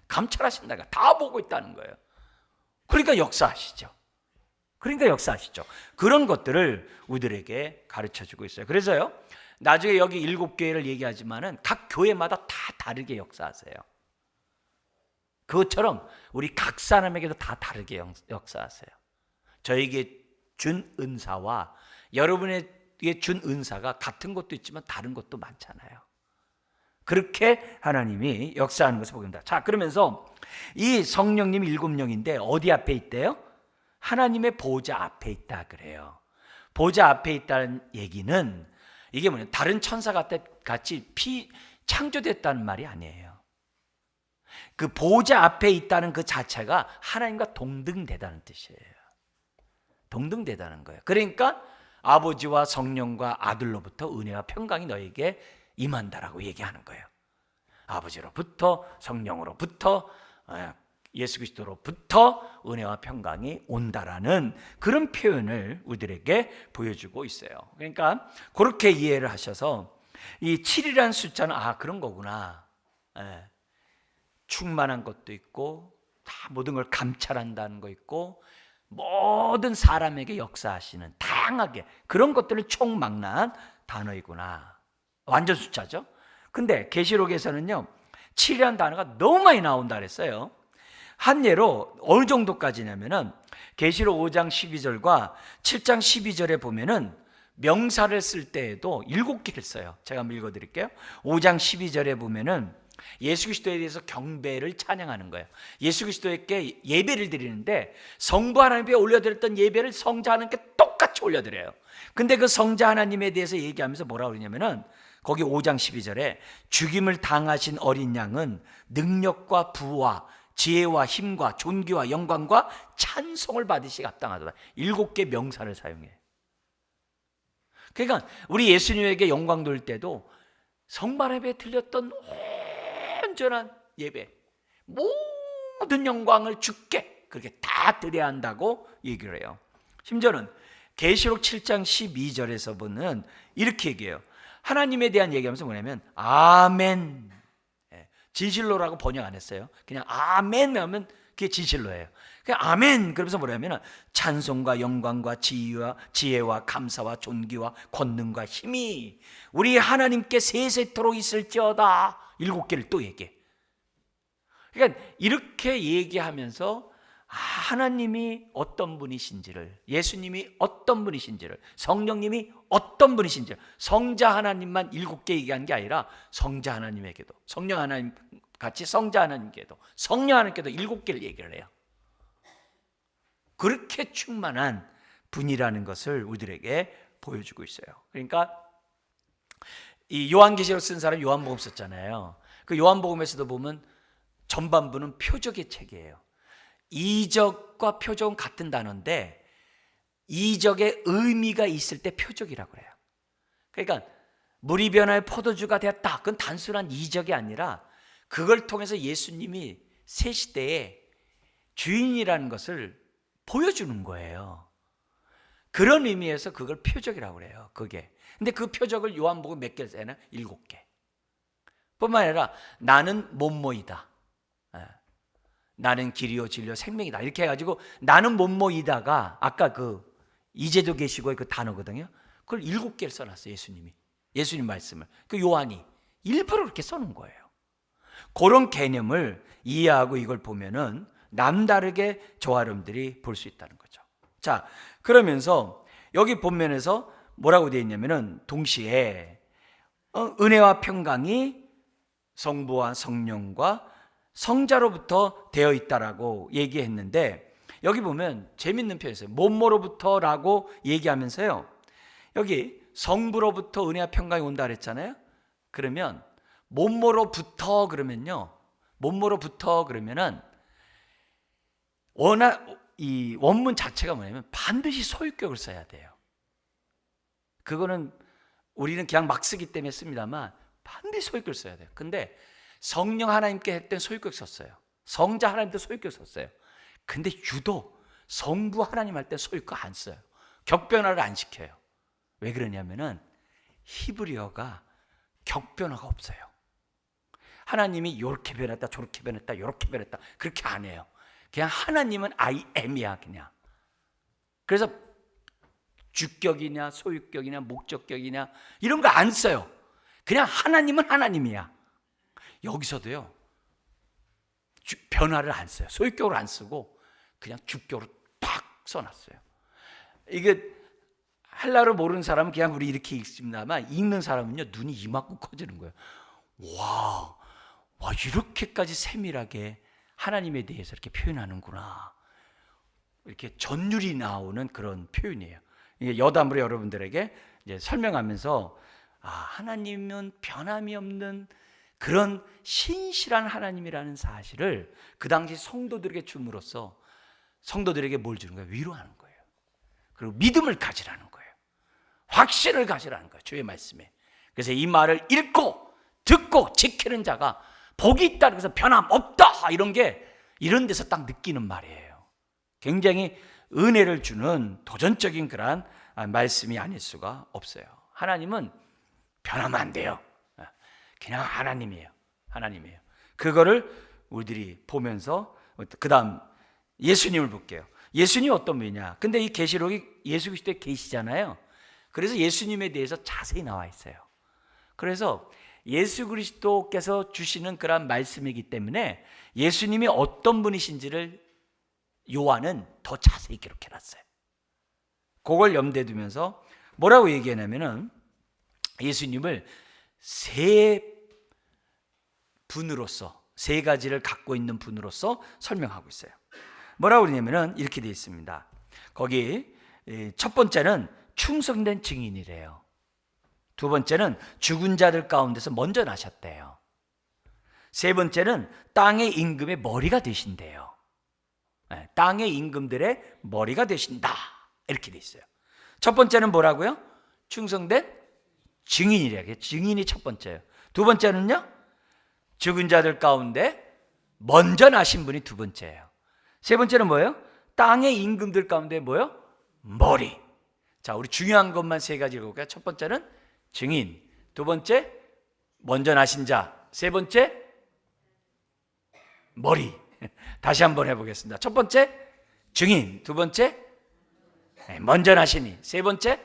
감찰하신다가 다 보고 있다는 거예요. 그러니까 역사하시죠. 그런 것들을 우리들에게 가르쳐주고 있어요. 그래서요, 나중에 여기 일곱 교회를 얘기하지만은 각 교회마다 다 다르게 역사하세요. 그것처럼 우리 각 사람에게도 다 다르게 역사하세요. 저에게 준 은사와 여러분에게 준 은사가 같은 것도 있지만 다른 것도 많잖아요. 그렇게 하나님이 역사하는 것을 보게 됩니다. 자, 그러면서 이 성령님이 일곱 영인데 어디 앞에 있대요? 하나님의 보좌 앞에 있다 그래요. 보좌 앞에 있다는 얘기는 이게 뭐냐? 다른 천사 같이 창조됐다는 말이 아니에요. 그 보좌 앞에 있다는 그 자체가 하나님과 동등되다는 뜻이에요. 동등되다는 거예요. 그러니까 아버지와 성령과 아들로부터 은혜와 평강이 너에게 임한다라고 얘기하는 거예요. 아버지로부터 성령으로부터 예수 그리스도로부터 은혜와 평강이 온다라는 그런 표현을 우리들에게 보여주고 있어요. 그러니까 그렇게 이해를 하셔서 이 7이라는 숫자는 그런 거구나. 충만한 것도 있고 다 모든 걸 감찰한다는 거 있고 모든 사람에게 역사하시는 다양하게 그런 것들을 총망라한 단어이구나. 완전 숫자죠. 근데 계시록에서는요 7이라는 단어가 너무 많이 나온다 그랬어요. 한 예로 어느 정도까지냐면은 계시록 5장 12절과 7장 12절에 보면은 명사를 쓸 때에도 7개를 써요. 제가 한번 읽어드릴게요. 5장 12절에 보면은 예수 그리스도에 대해서 경배를 찬양하는 거예요. 예수 그리스도에게 예배를 드리는데 성부 하나님께 올려드렸던 예배를 성자 하나님께 똑같이 올려드려요. 근데 그 성자 하나님에 대해서 얘기하면서 뭐라고 그러냐면은 거기 5장 12절에 죽임을 당하신 어린 양은 능력과 부와 지혜와 힘과 존귀와 영광과 찬송을 받으시기 합당하다. 7개 명사를 사용해요. 그러니까 우리 예수님에게 영광 돌 때도 성부 하나님에 들렸던 온전한 예배, 모든 영광을 주께 그렇게 다 드려야 한다고 얘기를 해요. 심지어는 계시록 7장 12절에서 보는 이렇게 얘기해요. 하나님에 대한 얘기하면서 뭐냐면 아멘, 진실로라고 번역 안 했어요. 그냥 아멘 하면 그게 진실로예요. 그냥 아멘 그러면서 뭐냐면 찬송과 영광과 지혜와 감사와 존귀와 권능과 힘이 우리 하나님께 세세토록 있을지어다. 7개를 또 얘기해. 그러니까 이렇게 얘기하면서 하나님이 어떤 분이신지를, 예수님이 어떤 분이신지를, 성령님이 어떤 분이신지를, 성자 하나님만 7개 얘기한 게 아니라 성자 하나님에게도, 성령 하나님 같이 성자 하나님께도, 성령 하나님께도 7개를 얘기를 해요. 그렇게 충만한 분이라는 것을 우리들에게 보여주고 있어요. 그러니까 이 요한계시록 쓴 사람 요한복음 썼잖아요. 그 요한복음에서도 보면 전반부는 표적의 책이에요. 이적과 표적은 같은 단어인데 이적의 의미가 있을 때 표적이라고 그래요. 그러니까 물이 변하여 포도주가 되었다. 그건 단순한 이적이 아니라 그걸 통해서 예수님이 새 시대의 주인이라는 것을 보여주는 거예요. 그런 의미에서 그걸 표적이라고 그래요. 그게. 근데 그 표적을 요한복음 몇 개를 써요? 7개. 뿐만 아니라 나는 못모이다. 나는 길이요 진리요 생명이다. 이렇게 해가지고 나는 못모이다가 아까 그 이제도 계시고의 그 단어거든요. 그걸 7개를 써놨어요. 예수님 말씀을. 그 요한이 일부러 그렇게 써놓은 거예요. 그런 개념을 이해하고 이걸 보면은 남다르게 저와 여러분들이 볼 수 있다는 거죠. 자, 그러면서 여기 본면에서 뭐라고 되어 있냐면은 동시에 은혜와 평강이 성부와 성령과 성자로부터 되어 있다라고 얘기했는데 여기 보면 재밌는 표현이 있어요. 몸모로부터라고 얘기하면서요. 여기 성부로부터 은혜와 평강이 온다 그랬잖아요. 그러면 몸모로부터 그러면요. 몸모로부터 그러면은 이 원문 자체가 뭐냐면 반드시 소유격을 써야 돼요. 그거는 우리는 그냥 막 쓰기 때문에 씁니다만 반드시 소유격을 써야 돼요. 근데 성령 하나님께 했던 소유격 썼어요. 성자 하나님도 소유격 썼어요. 근데 유독 성부 하나님 할 때 소유격 안 써요. 격변화를 안 시켜요. 왜 그러냐면은 히브리어가 격변화가 없어요. 하나님이 이렇게 변했다 저렇게 변했다 이렇게 변했다 그렇게 안 해요. 그냥 하나님은 I am이야 그냥. 그래서 주격이냐 소유격이냐 목적격이냐 이런 거 안 써요. 그냥 하나님은 하나님이야. 여기서도요 변화를 안 써요. 소유격으로 안 쓰고 그냥 주격으로 탁 써놨어요. 이게 헬라어를 모르는 사람은 그냥 우리 이렇게 읽습니다만 읽는 사람은요 눈이 이만큼 커지는 거예요. 와 이렇게까지 세밀하게 하나님에 대해서 이렇게 표현하는구나. 이렇게 전율이 나오는 그런 표현이에요. 이게 여담으로 여러분들에게 이제 설명하면서 하나님은 변함이 없는 그런 신실한 하나님이라는 사실을 그 당시 성도들에게 줌으로써 성도들에게 뭘 주는 거예요? 위로하는 거예요. 그리고 믿음을 가지라는 거예요. 확신을 가지라는 거예요. 주의 말씀에. 그래서 이 말을 읽고 듣고 지키는 자가 복이 있다. 그래서 변함없다. 이런 데서 딱 느끼는 말이에요. 굉장히 은혜를 주는 도전적인 그러한 말씀이 아닐 수가 없어요. 하나님은 변하면 안 돼요. 그냥 하나님이에요. 하나님이에요. 그거를 우리들이 보면서 그 다음 예수님을 볼게요. 예수님이 어떤 분이냐? 근데 이 계시록이 예수 그리스도에 계시잖아요. 그래서 예수님에 대해서 자세히 나와 있어요. 그래서 예수 그리스도께서 주시는 그런 말씀이기 때문에 예수님이 어떤 분이신지를 요한은 더 자세히 기록해놨어요. 그걸 염두에 두면서 뭐라고 얘기하냐면은 예수님을 세 분으로서, 세 가지를 갖고 있는 분으로서 설명하고 있어요. 뭐라고 그러냐면은 이렇게 되어 있습니다. 거기 첫 번째는 충성된 증인이래요. 두 번째는 죽은 자들 가운데서 먼저 나셨대요. 세 번째는 땅의 임금의 머리가 되신대요. 땅의 임금들의 머리가 되신다. 이렇게 돼 있어요. 첫 번째는 뭐라고요? 충성된 증인이래요. 증인이 첫 번째예요. 두 번째는요? 죽은 자들 가운데 먼저 나신 분이 두 번째예요. 세 번째는 뭐예요? 땅의 임금들 가운데 뭐예요? 머리. 자, 우리 중요한 것만 세 가지 읽어볼까요? 첫 번째는 증인, 두 번째 먼저 나신 자, 세 번째 머리. 다시 한번 해보겠습니다. 첫 번째 증인, 두 번째 먼저 나시니, 세 번째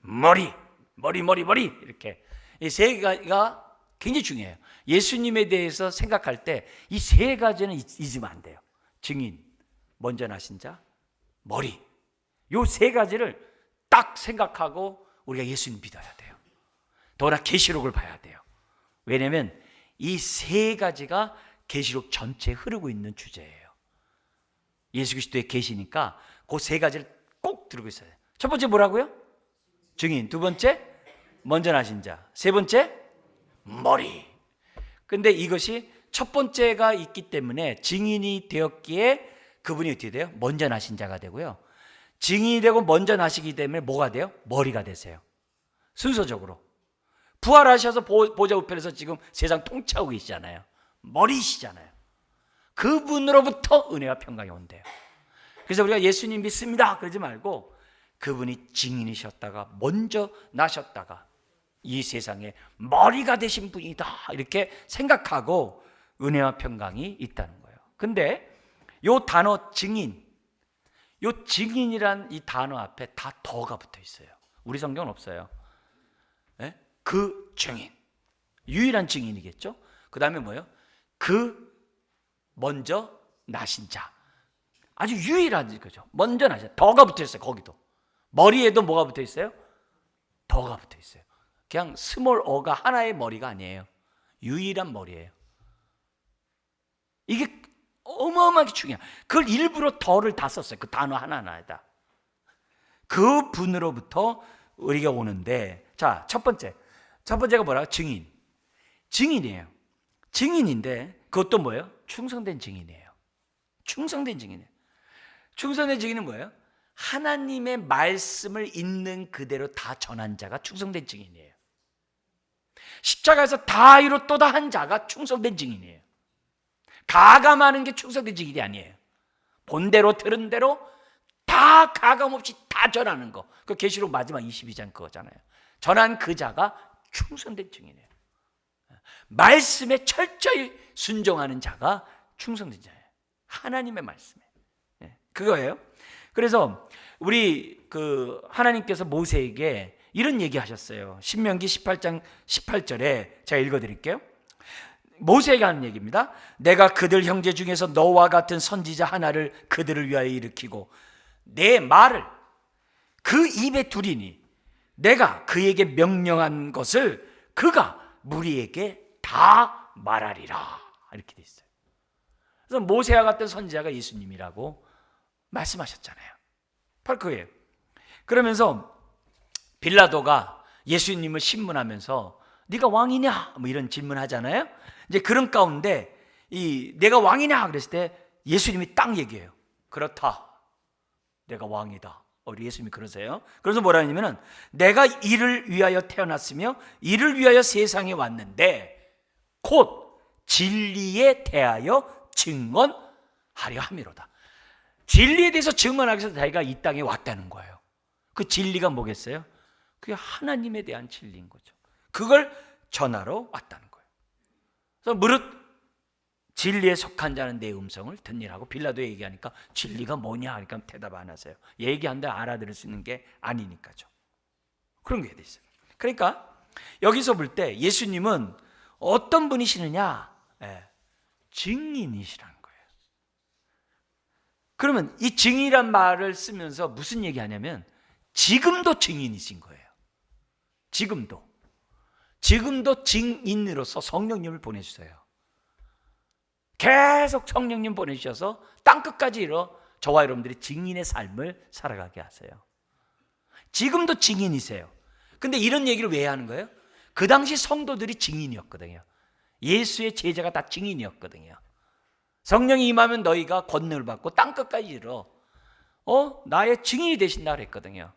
머리. 이렇게 이 세 가지가 굉장히 중요해요. 예수님에 대해서 생각할 때 이 세 가지는 잊으면 안 돼요. 증인, 먼저 나신 자, 머리. 이 세 가지를 딱 생각하고 우리가 예수님 믿어야 돼요. 더구나 계시록을 봐야 돼요. 왜냐하면 이 세 가지가 계시록 전체에 흐르고 있는 주제예요. 예수 그리스도에 계시니까 그 세 가지를 꼭 들고 있어야 돼요. 첫 번째 뭐라고요? 증인. 두 번째 먼저 나신 자. 세 번째 머리. 근데 이것이 첫 번째가 있기 때문에 증인이 되었기에 그분이 어떻게 돼요? 먼저 나신 자가 되고요. 증인이 되고 먼저 나시기 때문에 뭐가 돼요? 머리가 되세요. 순서적으로 부활하셔서 보좌 우편에서 지금 세상 통치하고 계시잖아요. 머리시잖아요. 그분으로부터 은혜와 평강이 온대요. 그래서 우리가 예수님 믿습니다 그러지 말고 그분이 증인이셨다가 먼저 나셨다가 이 세상에 머리가 되신 분이다 이렇게 생각하고 은혜와 평강이 있다는 거예요. 근데 요 단어 증인, 요 증인이란 이 단어 앞에 다 더가 붙어 있어요. 우리 성경은 없어요. 네? 그 증인, 유일한 증인이겠죠. 그 다음에 뭐예요? 그 먼저 나신 자, 아주 유일한 거죠. 먼저 나신 더가 붙어 있어요. 거기도 머리에도 뭐가 붙어 있어요? 더가 붙어 있어요. 그냥 스몰 어가 하나의 머리가 아니에요. 유일한 머리예요. 이게 어마어마하게 중요해요. 그걸 일부러 더를 다 썼어요. 그 단어 하나하나에다. 그 분으로부터 우리가 오는데, 자, 첫 번째가 뭐라고? 증인. 증인이에요. 증인인데 그것도 뭐예요? 충성된 증인이에요. 충성된 증인이에요. 충성된 증인은 뭐예요? 하나님의 말씀을 있는 그대로 다 전한 자가 충성된 증인이에요. 십자가에서 다 이뤘도다 한 자가 충성된 증인이에요. 가감하는 게 충성된 증인이 아니에요. 본대로 들은 대로 다 가감 없이 다 전하는 거. 그 계시록 마지막 22장 그거잖아요. 전한 그 자가 충성된 증인이에요. 말씀에 철저히 순종하는 자가 충성된 자예요. 하나님의 말씀에. 그거예요. 그래서 우리 하나님께서 모세에게 이런 얘기 하셨어요. 신명기 18장 18절에 제가 읽어드릴게요. 모세가 하는 얘기입니다. 내가 그들 형제 중에서 너와 같은 선지자 하나를 그들을 위하여 일으키고 내 말을 그 입에 두리니 내가 그에게 명령한 것을 그가 무리에게 다 말하리라. 이렇게 돼 있어요. 그래서 모세와 같은 선지자가 예수님이라고 말씀하셨잖아요. 바로 그거예요. 그러면서 빌라도가 예수님을 신문하면서 네가 왕이냐? 뭐 이런 질문하잖아요. 이제 그런 가운데 이 내가 왕이냐 그랬을 때 예수님이 딱 얘기해요. 그렇다. 내가 왕이다. 우리 예수님이 그러세요. 그래서 뭐라 하냐면은 내가 이를 위하여 태어났으며 이를 위하여 세상에 왔는데 곧 진리에 대하여 증언하려 함이로다. 진리에 대해서 증언하기 위해서 자기가 이 땅에 왔다는 거예요. 그 진리가 뭐겠어요? 그게 하나님에 대한 진리인 거죠. 그걸 전하러 왔다는 거예요. 그래서 무릇 진리에 속한 자는 내 음성을 듣니라고 빌라도에 얘기하니까 진리가 뭐냐 하니까 대답 안 하세요. 얘기한데 알아들을 수 있는 게 아니니까죠. 그런 게 돼 있어요. 그러니까 여기서 볼 때 예수님은 어떤 분이시느냐? 증인이시라는 거예요. 그러면 이 증인이란 말을 쓰면서 무슨 얘기하냐면 지금도 증인이신 거예요. 지금도 증인으로서 성령님을 보내주세요. 계속 성령님 보내주셔서 땅끝까지 이뤄 저와 여러분들이 증인의 삶을 살아가게 하세요. 지금도 증인이세요. 근데 이런 얘기를 왜 하는 거예요? 그 당시 성도들이 증인이었거든요. 예수의 제자가 다 증인이었거든요. 성령이 임하면 너희가 권능을 받고 땅끝까지 이뤄 나의 증인이 되신다 그랬거든요.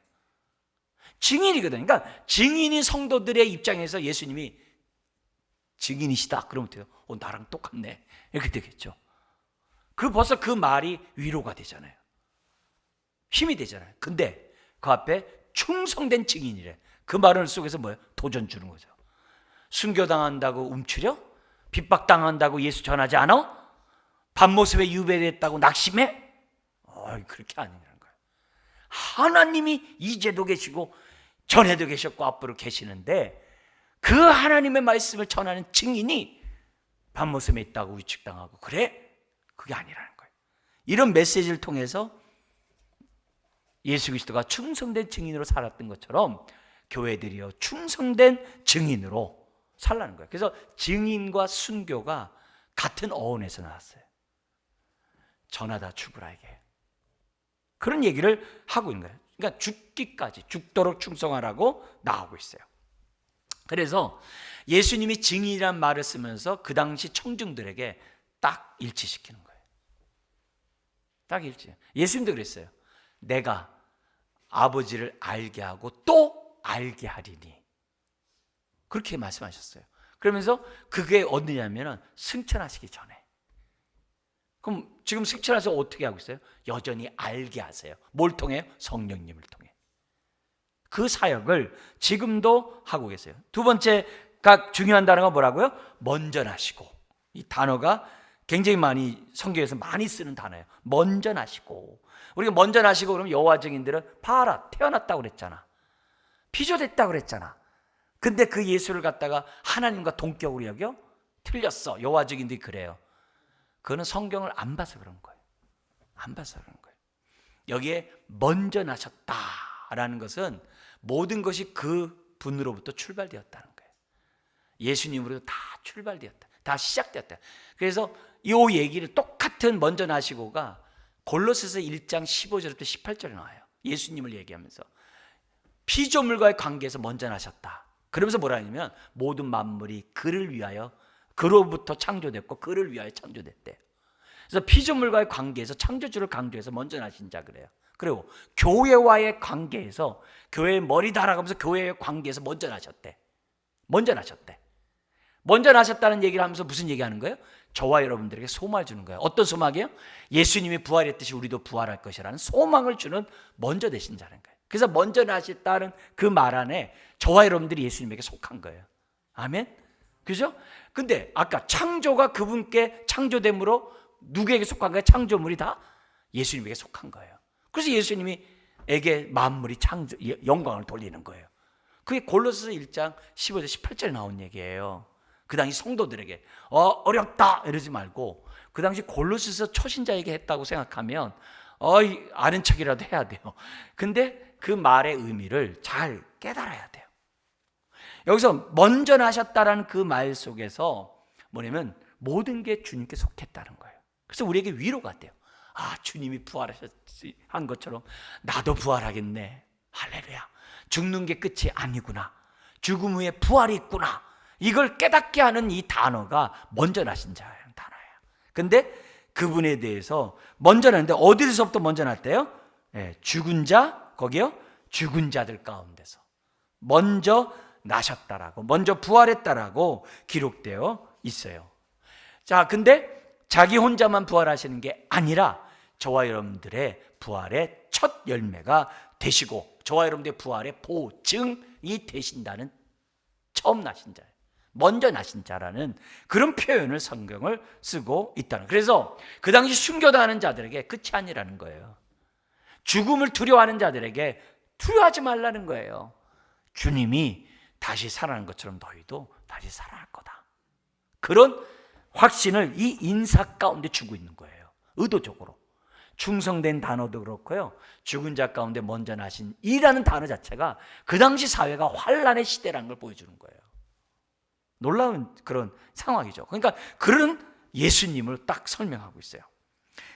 증인이거든요. 그러니까 증인인 성도들의 입장에서 예수님이 증인이시다 그러면 돼요. 나랑 똑같네 이렇게 되겠죠. 벌써 그 말이 위로가 되잖아요. 힘이 되잖아요. 근데 그 앞에 충성된 증인이래. 그 말을 속에서 뭐예요? 도전 주는 거죠. 순교당한다고 움츠려? 핍박당한다고 예수 전하지 않아? 밤모습에 유배됐다고 낙심해? 그렇게 아니라는 거예요. 하나님이 이제도 계시고 전에도 계셨고 앞으로 계시는데 그 하나님의 말씀을 전하는 증인이 밤모습에 있다고 위축당하고 그래? 그게 아니라는 거예요. 이런 메시지를 통해서 예수 그리스도가 충성된 증인으로 살았던 것처럼 교회들이요 충성된 증인으로 살라는 거예요. 그래서 증인과 순교가 같은 어원에서 나왔어요. 전하다 죽으라에게 그런 얘기를 하고 있는 거예요. 그러니까 죽기까지 죽도록 충성하라고 나오고 있어요. 그래서 예수님이 증인이란 말을 쓰면서 그 당시 청중들에게 딱 일치시키는 거예요. 딱 일치. 예수님도 그랬어요. 내가 아버지를 알게 하고 또 알게 하리니 그렇게 말씀하셨어요. 그러면서 그게 어디냐면 승천하시기 전에. 그럼 지금 승천하셔서 어떻게 하고 있어요? 여전히 알게 하세요. 뭘 통해요? 성령님을 통해. 그 사역을 지금도 하고 계세요. 두 번째가 중요한 단어가 뭐라고요? 먼저 나시고. 이 단어가 굉장히 많이 성경에서 많이 쓰는 단어예요. 먼저 나시고. 우리가 먼저 나시고 그러면 여호와 증인들은 봐라 태어났다고 그랬잖아. 피조됐다고 그랬잖아. 근데 그 예수를 갖다가 하나님과 동격으로 여겨? 틀렸어. 여호와 증인들이 그래요. 그거는 성경을 안 봐서 그런 거예요. 안 봐서 그런 거예요. 여기에 먼저 나셨다라는 것은 모든 것이 그 분으로부터 출발되었다는 거예요. 예수님으로 다 출발되었다. 다 시작되었다. 그래서 이 얘기를 똑같은 먼저 나시고가 골로새서 1장 15절부터 18절에 나와요. 예수님을 얘기하면서 피조물과의 관계에서 먼저 나셨다. 그러면서 뭐라 하냐면 모든 만물이 그를 위하여 그로부터 창조됐고 그를 위하여 창조됐대. 그래서 피조물과의 관계에서 창조주를 강조해서 먼저 나신 자 그래요. 그리고 교회와의 관계에서 교회의 머리다라고 하면서 교회의 관계에서 먼저 나셨대. 먼저 나셨대. 먼저 나셨다는 얘기를 하면서 무슨 얘기하는 거예요? 저와 여러분들에게 소망을 주는 거예요. 어떤 소망이에요? 예수님이 부활했듯이 우리도 부활할 것이라는 소망을 주는 먼저 되신 자라는 거예요. 그래서 먼저 나셨다는 그 말 안에 저와 여러분들이 예수님에게 속한 거예요. 아멘? 그죠? 근데 아까 창조가 그분께 창조됨으로 누구에게 속한 거예요? 창조물이 다 예수님에게 속한 거예요. 그래서 예수님에게 만물이 영광을 돌리는 거예요. 그게 골로새서 1장 15절 18절에 나온 얘기예요. 그 당시 성도들에게 어렵다 이러지 말고 그 당시 골로새서 초신자에게 했다고 생각하면 아는 척이라도 해야 돼요. 근데 그 말의 의미를 잘 깨달아야 돼요. 여기서 먼저 나셨다라는 그 말 속에서 뭐냐면 모든 게 주님께 속했다는 거예요. 그래서 우리에게 위로가 돼요. 주님이 부활하신 것처럼 나도 부활하겠네. 할렐루야. 죽는 게 끝이 아니구나. 죽음 후에 부활이 있구나. 이걸 깨닫게 하는 이 단어가 먼저 나신 자라는 단어예요. 근데 그분에 대해서 먼저 났는데 어디서부터 먼저 났대요? 죽은 자, 거기요? 죽은 자들 가운데서 먼저 나셨다라고, 먼저 부활했다라고 기록되어 있어요. 자, 근데 자기 혼자만 부활하시는 게 아니라 저와 여러분들의 부활의 첫 열매가 되시고 저와 여러분들의 부활의 보증이 되신다는, 처음 나신 자예요. 먼저 나신 자라는 그런 표현을 성경을 쓰고 있다는. 그래서 그 당시 순교당하는 자들에게 끝이 아니라는 거예요. 죽음을 두려워하는 자들에게 두려워하지 말라는 거예요. 주님이 다시 살아난 것처럼 너희도 다시 살아날 거다. 그런 확신을 이 인사 가운데 주고 있는 거예요. 의도적으로. 충성된 단어도 그렇고요, 죽은 자 가운데 먼저 나신 이라는 단어 자체가 그 당시 사회가 환란의 시대라는 걸 보여주는 거예요. 놀라운 그런 상황이죠. 그러니까 그런 예수님을 딱 설명하고 있어요.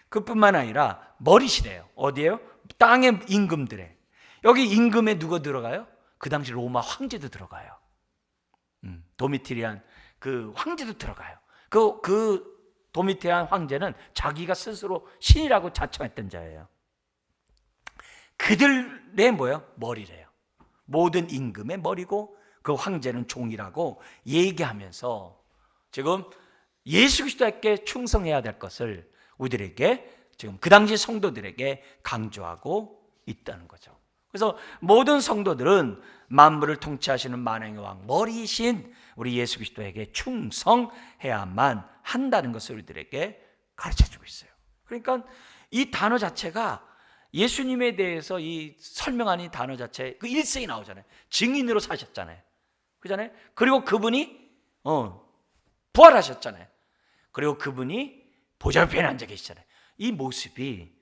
그뿐만 아니라 머리시래요. 어디에요? 땅의 임금들에. 여기 임금에 누가 들어가요? 그 당시 로마 황제도 들어가요. 도미티리안 그 황제도 들어가요. 그 도미티리안 황제는 자기가 스스로 신이라고 자청했던 자예요. 그들의 뭐예요? 머리래요. 모든 임금의 머리고 그 황제는 종이라고 얘기하면서 지금 예수 그리스도께 충성해야 될 것을 우리들에게 지금 그 당시 성도들에게 강조하고 있다는 거죠. 그래서 모든 성도들은 만물을 통치하시는 만왕의 왕 머리이신 우리 예수 그리스도에게 충성해야만 한다는 것을 우리들에게 가르쳐주고 있어요. 그러니까 이 단어 자체가 예수님에 대해서 이 설명하는 이 단어 자체 그 일생이 나오잖아요. 증인으로 사셨잖아요. 그잖아요. 그리고 그분이 부활하셨잖아요. 그리고 그분이 보좌편에 앉아 계시잖아요. 이 모습이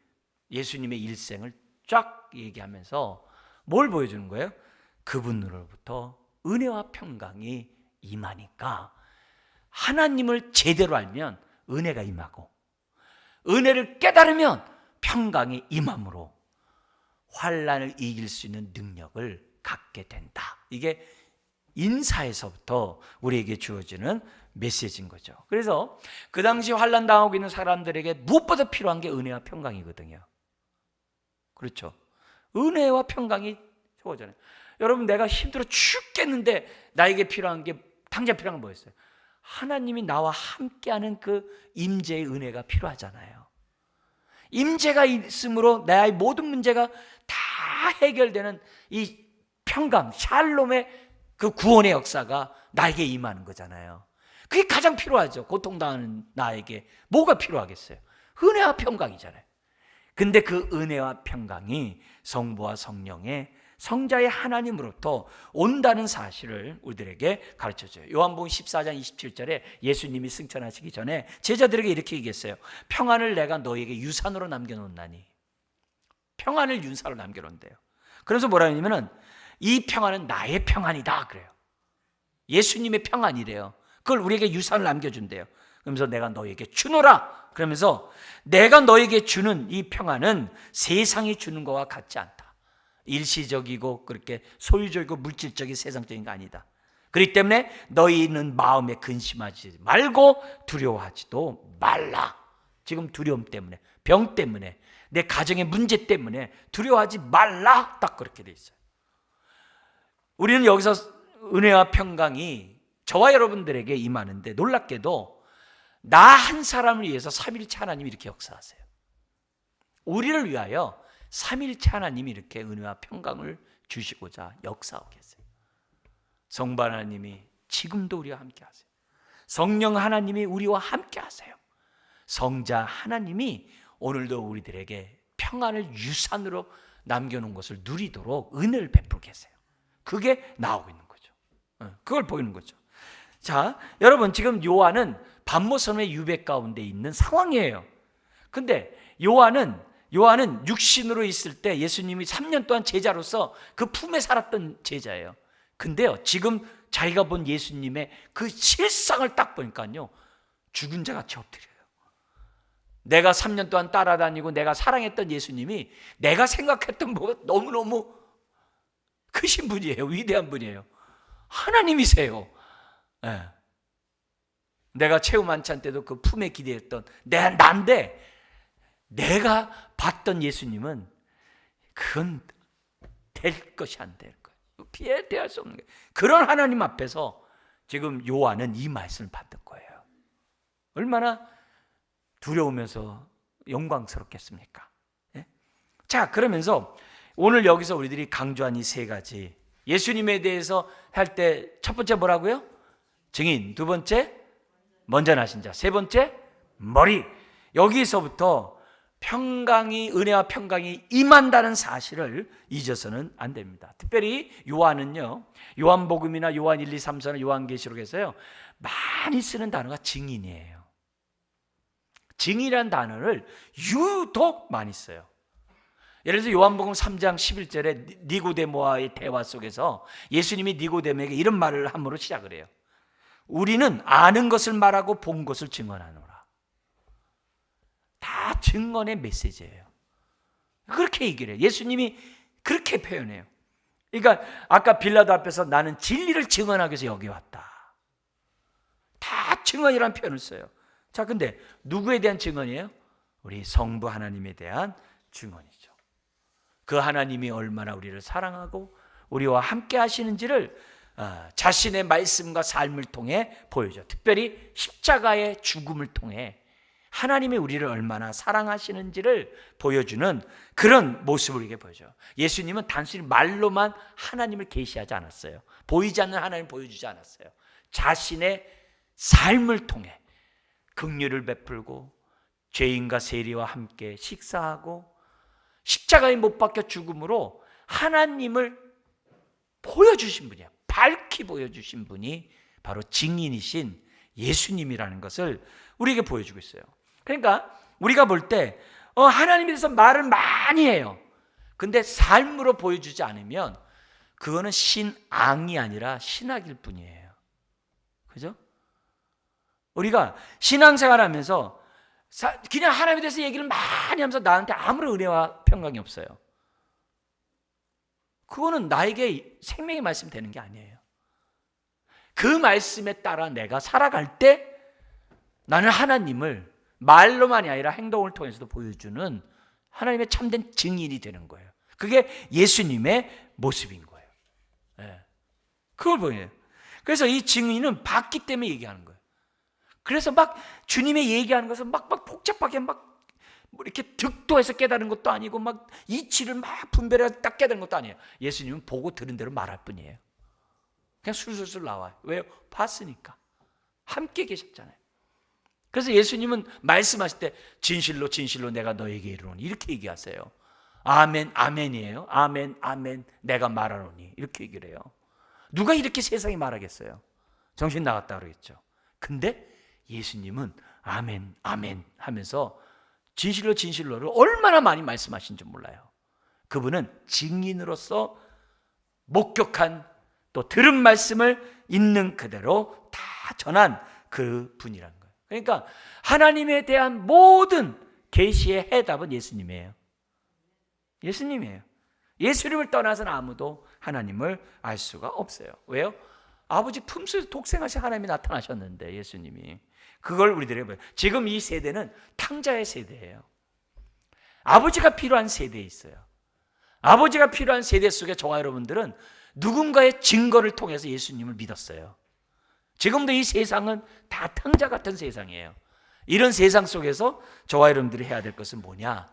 예수님의 일생을 쫙 얘기하면서 뭘 보여주는 거예요? 그분으로부터 은혜와 평강이 임하니까 하나님을 제대로 알면 은혜가 임하고 은혜를 깨달으면 평강이 임함으로 환난을 이길 수 있는 능력을 갖게 된다. 이게 인사에서부터 우리에게 주어지는 메시지인 거죠. 그래서 그 당시 환난 당하고 있는 사람들에게 무엇보다 필요한 게 은혜와 평강이거든요. 그렇죠? 은혜와 평강이 주어져요. 여러분, 내가 힘들어 죽겠는데 나에게 필요한 게 당장 필요한 건 뭐였어요? 하나님이 나와 함께하는 그 임재의 은혜가 필요하잖아요. 임재가 있으므로 나의 모든 문제가 다 해결되는 이 평강, 샬롬의 그 구원의 역사가 나에게 임하는 거잖아요. 그게 가장 필요하죠. 고통당하는 나에게 뭐가 필요하겠어요? 은혜와 평강이잖아요. 근데 그 은혜와 평강이 성부와 성령의 성자의 하나님으로부터 온다는 사실을 우리들에게 가르쳐줘요. 요한복음 14장 27절에 예수님이 승천하시기 전에 제자들에게 이렇게 얘기했어요. 평안을 내가 너에게 유산으로 남겨놓나니. 평안을 유산으로 남겨놓는데요. 그래서 뭐라 하냐면은 이 평안은 나의 평안이다 그래요. 예수님의 평안이래요. 그걸 우리에게 유산을 남겨준대요. 그러면서 내가 너에게 주노라. 그러면서 내가 너에게 주는 이 평안은 세상이 주는 것과 같지 않다. 일시적이고 그렇게 소유적이고 물질적인 세상적인 거 아니다. 그렇기 때문에 너희는 마음에 근심하지 말고 두려워하지도 말라. 지금 두려움 때문에, 병 때문에, 내 가정의 문제 때문에 두려워하지 말라. 딱 그렇게 돼 있어요. 우리는 여기서 은혜와 평강이 저와 여러분들에게 임하는데 놀랍게도 나 한 사람을 위해서 삼위일체 하나님이 이렇게 역사하세요. 우리를 위하여 삼위일체 하나님이 이렇게 은혜와 평강을 주시고자 역사하고 계세요. 성부 하나님이 지금도 우리와 함께 하세요. 성령 하나님이 우리와 함께 하세요. 성자 하나님이 오늘도 우리들에게 평안을 유산으로 남겨놓은 것을 누리도록 은혜를 베풀고 계세요. 그게 나오고 있는 거죠. 그걸 보이는 거죠. 자, 여러분, 지금 요한은 반모섬의 유배 가운데 있는 상황이에요. 근데 요한은 육신으로 있을 때 예수님이 3년 동안 제자로서 그 품에 살았던 제자예요. 근데요, 지금 자기가 본 예수님의 그 실상을 딱 보니까요, 죽은 자 같이 엎드려요. 내가 3년 동안 따라다니고 내가 사랑했던 예수님이 내가 생각했던 뭐가 너무너무 크신 분이에요. 위대한 분이에요. 하나님이세요. 예. 내가 최후 만찬 때도 그 품에 기대했던 난데 내가 봤던 예수님은 그건 될 것이 안 될 거예요. 대할 수 없는 거예요. 그런 하나님 앞에서 지금 요한은 이 말씀을 받는 거예요. 얼마나 두려우면서 영광스럽겠습니까? 예? 자, 그러면서 오늘 여기서 우리들이 강조한 이 세 가지, 예수님에 대해서 할 때 첫 번째 뭐라고요? 증인, 두 번째 먼저 나신 자, 세 번째 머리. 여기서부터 평강이, 은혜와 평강이 임한다는 사실을 잊어서는 안 됩니다. 특별히 요한은요, 요한복음이나 요한 1, 2, 3, 4나 요한계시록에서요 많이 쓰는 단어가 증인이에요. 증인이라는 단어를 유독 많이 써요. 예를 들어서 요한복음 3장 11절에 니고데모와의 대화 속에서 예수님이 니고데모에게 이런 말을 함으로 시작을 해요. 우리는 아는 것을 말하고 본 것을 증언하노라. 다 증언의 메시지예요. 그렇게 얘기를 해요. 예수님이 그렇게 표현해요. 그러니까 아까 빌라도 앞에서 나는 진리를 증언하기 위해서 여기 왔다. 다 증언이라는 표현을 써요. 자, 근데 누구에 대한 증언이에요? 우리 성부 하나님에 대한 증언이죠. 그 하나님이 얼마나 우리를 사랑하고 우리와 함께 하시는지를 자신의 말씀과 삶을 통해 보여줘요. 특별히 십자가의 죽음을 통해 하나님이 우리를 얼마나 사랑하시는지를 보여주는 그런 모습을 우리에게 보여줘요. 예수님은 단순히 말로만 하나님을 계시하지 않았어요. 보이지 않는 하나님을 보여주지 않았어요. 자신의 삶을 통해 긍휼을 베풀고 죄인과 세리와 함께 식사하고 십자가에 못 박혀 죽음으로 하나님을 보여주신 분이에요. 밝히 보여주신 분이 바로 증인이신 예수님이라는 것을 우리에게 보여주고 있어요. 그러니까 우리가 볼 때 하나님에 대해서 말을 많이 해요. 근데 삶으로 보여주지 않으면 그거는 신앙이 아니라 신학일 뿐이에요. 그죠? 우리가 신앙생활 하면서 그냥 하나님에 대해서 얘기를 많이 하면서 나한테 아무런 은혜와 평강이 없어요. 그거는 나에게 생명의 말씀이 되는 게 아니에요. 그 말씀에 따라 내가 살아갈 때 나는 하나님을 말로만이 아니라 행동을 통해서도 보여주는 하나님의 참된 증인이 되는 거예요. 그게 예수님의 모습인 거예요. 네. 그걸 보여요. 그래서 이 증인은 봤기 때문에 얘기하는 거예요. 그래서 막 주님의 얘기하는 것은 막 복잡하게 막 이렇게 득도해서 깨달은 것도 아니고 막 이치를 막 분별해서 딱 깨달은 것도 아니에요. 예수님은 보고 들은 대로 말할 뿐이에요. 그냥 술술술 나와요. 왜요? 봤으니까. 함께 계셨잖아요. 그래서 예수님은 말씀하실 때 진실로 진실로 내가 너에게 이르노니 이렇게 얘기하세요. 아멘 아멘이에요. 아멘 아멘 내가 말하노니 이렇게 얘기를 해요. 누가 이렇게 세상에 말하겠어요? 정신 나갔다 그러겠죠. 근데 예수님은 아멘 아멘 하면서 진실로 진실로를 얼마나 많이 말씀하신지 몰라요. 그분은 증인으로서 목격한 또 들은 말씀을 있는 그대로 다 전한 그 분이란 거예요. 그러니까 하나님에 대한 모든 계시의 해답은 예수님이에요. 예수님이에요. 예수님을 떠나서는 아무도 하나님을 알 수가 없어요. 왜요? 아버지 품속에서 독생하신 하나님이 나타나셨는데 예수님이 그걸 우리들이 보여요. 지금 이 세대는 탕자의 세대예요. 아버지가 필요한 세대에 있어요. 아버지가 필요한 세대 속에 저와 여러분들은 누군가의 증거를 통해서 예수님을 믿었어요. 지금도 이 세상은 다 탕자 같은 세상이에요. 이런 세상 속에서 저와 여러분들이 해야 될 것은 뭐냐?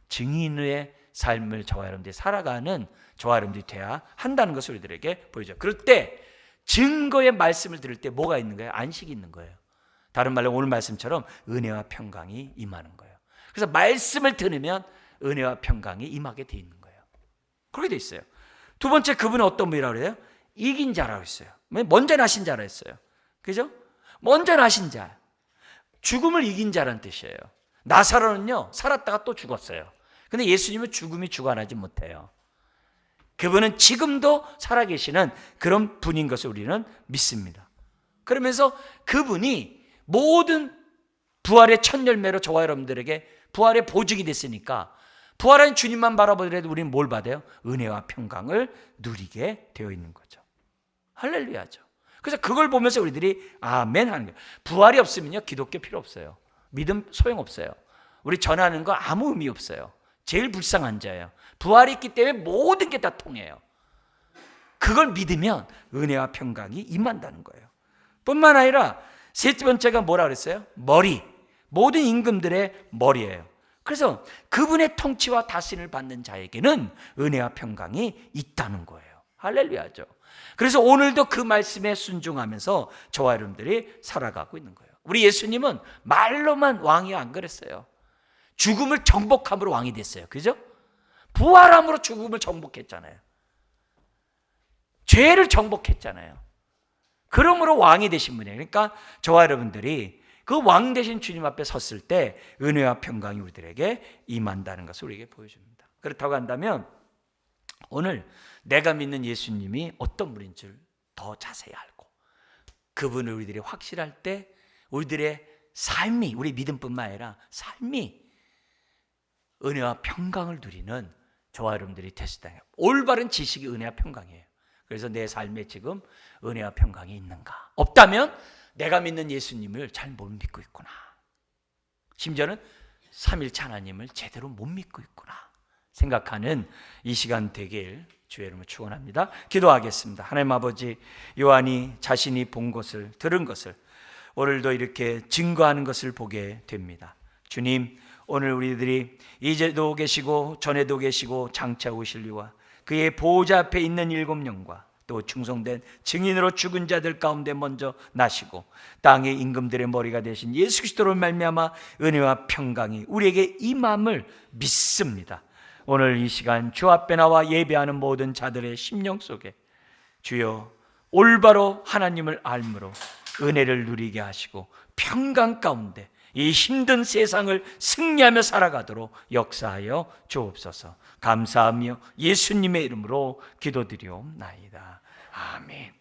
증인의 삶을 저와 여러분들이 살아가는 저와 여러분들이 돼야 한다는 것을 우리들에게 보여줘요. 그럴 때 증거의 말씀을 들을 때 뭐가 있는 거예요? 안식이 있는 거예요. 다른 말로 오늘 말씀처럼 은혜와 평강이 임하는 거예요. 그래서 말씀을 들으면 은혜와 평강이 임하게 돼 있는 거예요. 그렇게 돼 있어요. 두 번째, 그분은 어떤 분이라고 그래요? 이긴 자라고 했어요. 먼저 나신 자라 했어요. 그죠? 먼저 나신 자. 죽음을 이긴 자라는 뜻이에요. 나사로는요, 살았다가 또 죽었어요. 근데 예수님은 죽음이 주관하지 못해요. 그분은 지금도 살아계시는 그런 분인 것을 우리는 믿습니다. 그러면서 그분이 모든 부활의 첫 열매로 저와 여러분들에게 부활의 보증이 됐으니까 부활한 주님만 바라보더라도 우리는 뭘 받아요? 은혜와 평강을 누리게 되어 있는 거죠. 할렐루야죠. 그래서 그걸 보면서 우리들이 아멘 하는 거예요. 부활이 없으면요 기독교 필요 없어요. 믿음 소용없어요. 우리 전하는 거 아무 의미 없어요. 제일 불쌍한 자예요. 부활이 있기 때문에 모든 게 다 통해요. 그걸 믿으면 은혜와 평강이 임한다는 거예요. 뿐만 아니라 세 번째가 뭐라 그랬어요? 머리. 모든 임금들의 머리예요. 그래서 그분의 통치와 다스림을 받는 자에게는 은혜와 평강이 있다는 거예요. 할렐루야죠. 그래서 오늘도 그 말씀에 순종하면서 저와 여러분들이 살아가고 있는 거예요. 우리 예수님은 말로만 왕이 안 그랬어요. 죽음을 정복함으로 왕이 됐어요. 그죠? 부활함으로 죽음을 정복했잖아요. 죄를 정복했잖아요. 그러므로 왕이 되신 분이에요. 그러니까 저와 여러분들이 그 왕 되신 주님 앞에 섰을 때 은혜와 평강이 우리들에게 임한다는 것을 우리에게 보여줍니다. 그렇다고 한다면 오늘 내가 믿는 예수님이 어떤 분인 줄 더 자세히 알고 그분을 우리들이 확실할 때 우리들의 삶이, 우리 믿음뿐만 아니라 삶이 은혜와 평강을 누리는 저와 여러분들이 되시다. 올바른 지식이 은혜와 평강이에요. 그래서 내 삶에 지금 은혜와 평강이 있는가? 없다면 내가 믿는 예수님을 잘 못 믿고 있구나. 심지어는 삼일체 하나님을 제대로 못 믿고 있구나 생각하는 이 시간 되길 주의 이름으로 축원합니다. 기도하겠습니다. 하나님 아버지, 요한이 자신이 본 것을, 들은 것을 오늘도 이렇게 증거하는 것을 보게 됩니다. 주님, 오늘 우리들이 이제도 계시고 전에도 계시고 장차 오실 이와 그의 보호자 앞에 있는 7영과 또 충성된 증인으로 죽은 자들 가운데 먼저 나시고 땅의 임금들의 머리가 되신 예수 그리스도로 말미암아 은혜와 평강이 우리에게 임함을 믿습니다. 오늘 이 시간 주 앞에 나와 예배하는 모든 자들의 심령 속에 주여 올바로 하나님을 알므로 은혜를 누리게 하시고 평강 가운데 이 힘든 세상을 승리하며 살아가도록 역사하여 주옵소서. 감사하며 예수님의 이름으로 기도드리옵나이다. 아멘.